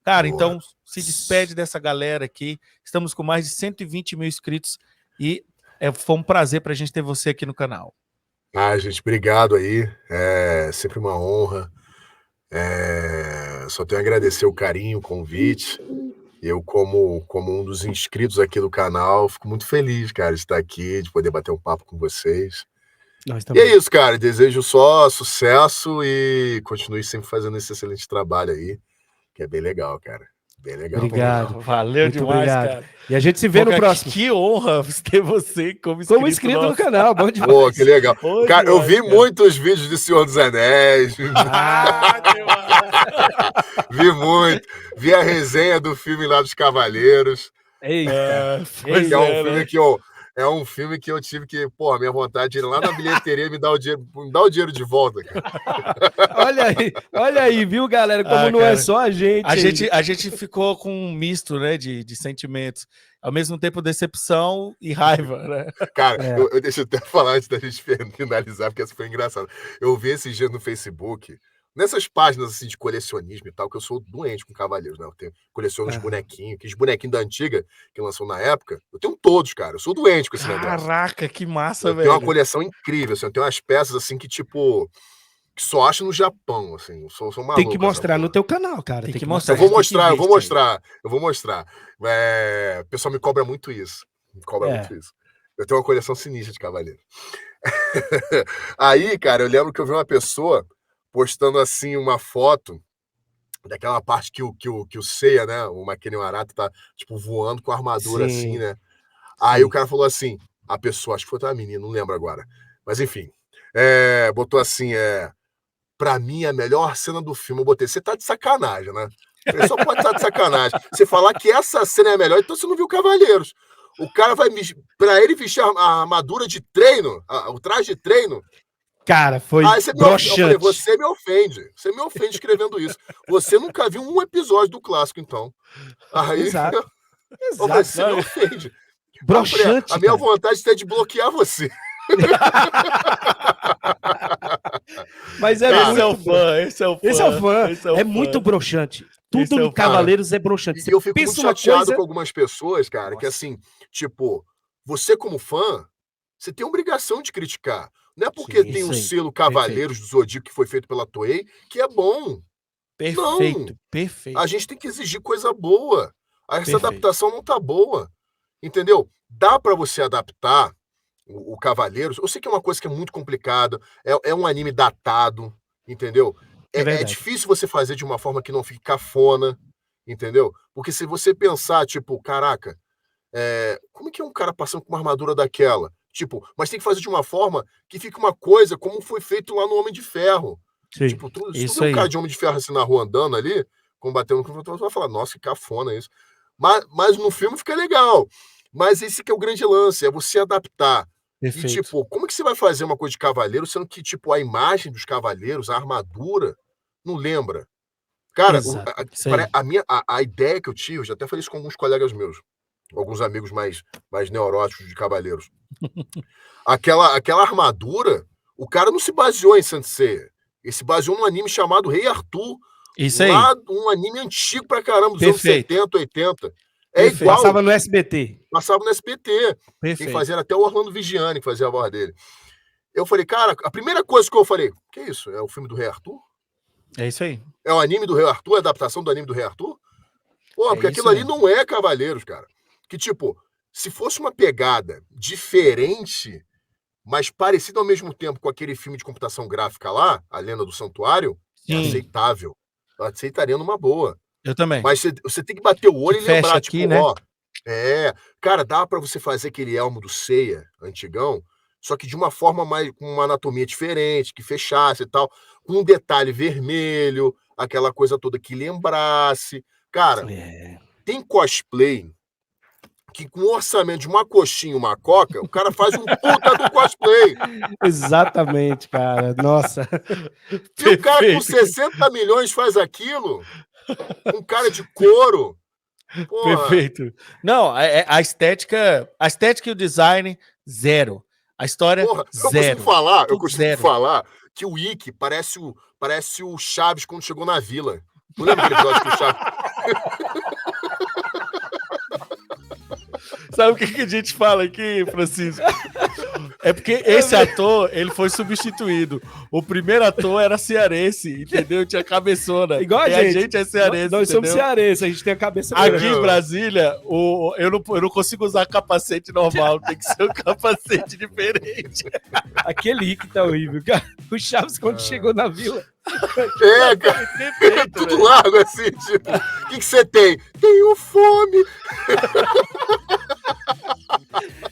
Cara, então se despede dessa galera aqui. Estamos com mais de 120 mil inscritos e foi um prazer pra gente ter você aqui no canal. Gente, obrigado aí. É sempre uma honra. Só tenho a agradecer o carinho, o convite. Eu, como um dos inscritos aqui do canal, fico muito feliz, cara, de estar aqui, de poder bater um papo com vocês. E é isso, cara. Desejo só sucesso e continue sempre fazendo esse excelente trabalho aí, que é bem legal, cara. Bem legal. Obrigado. Valeu muito demais, obrigado. cara. E a gente se vê no próximo. Que honra ter você como inscrito no canal. Bom demais. Pô, que legal. Cara, eu vi muitos vídeos de Senhor dos Anéis. Vi muito. Vi a resenha do filme lá dos Cavaleiros. É um filme que eu tive que, pô, a minha vontade de ir lá na bilheteria e me dar o dinheiro de volta, cara. Olha aí, viu, galera? Como não cara, é só a gente. A gente ficou com um misto, né, de sentimentos. Ao mesmo tempo, decepção e raiva, né? Cara, eu deixa eu até falar antes da gente finalizar, porque essa foi engraçada. Eu vi esse dia no Facebook, nessas páginas assim de colecionismo e tal, que eu sou doente com Cavaleiros, né? Eu coleciono os bonequinhos, aqueles bonequinhos da antiga que lançou na época. Eu tenho todos, cara. Eu sou doente com esse negócio. Caraca, que massa, velho. Eu tenho uma coleção incrível, assim. Eu tenho umas peças assim que, tipo, que só acho no Japão, assim. Eu sou maluco. Tem que mostrar no teu canal, cara. Tem que mostrar. Eu vou mostrar. O pessoal me cobra muito isso. Muito isso. Eu tenho uma coleção sinistra de Cavaleiros. Aí, cara, eu lembro que eu vi uma pessoa postando assim uma foto daquela parte que o Seiya, né, o Makeni Arata tá tipo voando com a armadura assim, né? Aí o cara falou assim, a pessoa, acho que foi uma menina, não lembro agora, mas enfim, botou assim, pra mim a melhor cena do filme, eu botei, você tá de sacanagem, né? Ele só pode estar de sacanagem. Você falar que essa cena é a melhor, então você não viu Cavaleiros. O cara vai, pra ele vestir a armadura de treino, o traje de treino, Cara, foi Aí você me ofende. Eu falei, broxante. você me ofende. Você me ofende escrevendo isso. Você nunca viu um episódio do clássico, então. Aí Exato. eu falei, Exato. você me ofende. Aí eu falei, Broxante, a minha cara. vontade é de bloquear você. Mas é Cara, muito Esse é o fã, esse é o fã. Esse é o fã. esse o É muito broxante. Tudo Esse é no o fã. Cavaleiros é broxante. E Você eu fico pensa muito uma chateado coisa... com algumas pessoas, cara, que assim, tipo, você como fã, você tem obrigação de criticar. Não é porque Sim, tem um sim. selo Cavaleiros do Zodíaco que foi feito pela Toei que é bom. Perfeito, Não. perfeito. A gente tem que exigir coisa boa. Essa Perfeito. adaptação não tá boa. Entendeu? Dá pra você adaptar o Cavaleiros. Eu sei que é uma coisa que é muito complicada, é um anime datado, entendeu? É É verdade. difícil você fazer de uma forma que não fique cafona, entendeu? Porque se você pensar, tipo, caraca, como é que é um cara passando com uma armadura daquela? Tipo, mas tem que fazer de uma forma que fique uma coisa como foi feito lá no Homem de Ferro. Sim. Tipo, se tu Isso vê um aí. cara de Homem de Ferro assim na rua andando ali, combatendo, tu vai falar, nossa, que cafona isso. Mas no filme fica legal. Mas esse que é o grande lance, é você adaptar. E, Perfeito. tipo, como que você vai fazer uma coisa de cavaleiro, sendo que, tipo, a imagem dos cavaleiros, a armadura, não lembra? Cara, Exato. Isso aí. a ideia que eu tive, eu já até falei isso com alguns colegas meus, alguns amigos mais neuróticos de cavaleiros. Aquela armadura, o cara não se baseou em Saint Seiya. Ele se baseou num anime chamado Rei Arthur. Isso aí. Lá, um anime antigo pra caramba, dos Perfeito. anos 70, 80. É Perfeito. igual. Passava no SBT. Passava no SBT. Quem Perfeito. fazia era até o Orlando Vigiani, que fazia a voz dele. Eu falei, cara, a primeira coisa que eu falei, que isso? É o filme do Rei Arthur? É isso aí. É o anime do Rei Arthur? É a adaptação do anime do Rei Arthur? Porra, porque isso aquilo ali mesmo. não é Cavaleiros, cara. Que, tipo, se fosse uma pegada diferente, mas parecida ao mesmo tempo com aquele filme de computação gráfica lá, A Lenda do Santuário, é Sim. aceitável. Eu aceitaria numa boa. Eu também. Mas você tem que bater o olho Que e lembrar, fecha tipo, aqui, né? ó. Cara, dá pra você fazer aquele elmo do Seiya, antigão, só que de uma forma mais, com uma anatomia diferente, que fechasse e tal, com um detalhe vermelho, aquela coisa toda que lembrasse. Cara, tem cosplay que com o orçamento de uma coxinha e uma coca, o cara faz um puta do cosplay. Exatamente, cara. Nossa. E o cara com Perfeito. 60 milhões faz aquilo, um cara de couro. Porra, Perfeito. Não, a estética e o design, zero. A história, porra, eu zero. costumo Tudo zero. falar que o Ikki parece o Chaves quando chegou na vila. Tu lembra aquele episódio que o Chaves... Sabe o que a gente fala aqui, Francisco? É porque esse ator, ele foi substituído. O primeiro ator era cearense, entendeu? Tinha cabeçona. Igual a E gente. a gente é cearense, Nós somos entendeu? cearenses, a gente tem a cabeça Aqui grande. em Brasília, eu não consigo usar capacete normal, tem que ser um capacete diferente. Aquele Rick tá horrível, cara. O Chaves, quando chegou na vila. cara, Perfeito, tudo velho. largo assim, tipo, o que você tem? Tenho fome.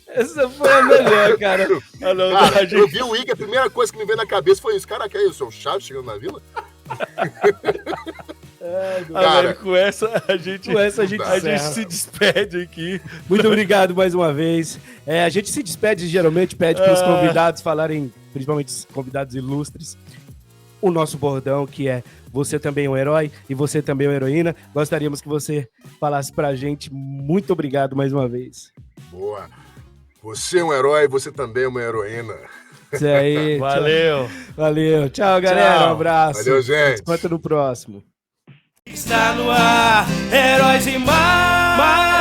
Essa foi a melhor, cara. Ah, não, Cara, a gente- eu vi o Ikki, a primeira coisa que me veio na cabeça foi isso. Caraca, é isso? É o Chaves chegando na vila? Agora, com essa, a gente, Com essa a gente a gente encerra. se despede aqui. Muito obrigado mais uma vez. A gente se despede, geralmente pede para os convidados falarem, principalmente os convidados ilustres, o nosso bordão, que é você também é um herói e você também é uma heroína. Gostaríamos que você falasse pra gente. Muito obrigado mais uma vez. Boa. Você é um herói, você também é uma heroína. Isso aí. Tchau. Valeu. Valeu. Tchau, galera. Tchau. Um abraço. Valeu, gente. Enquanto no próximo. Está no ar, Heróis e Mais.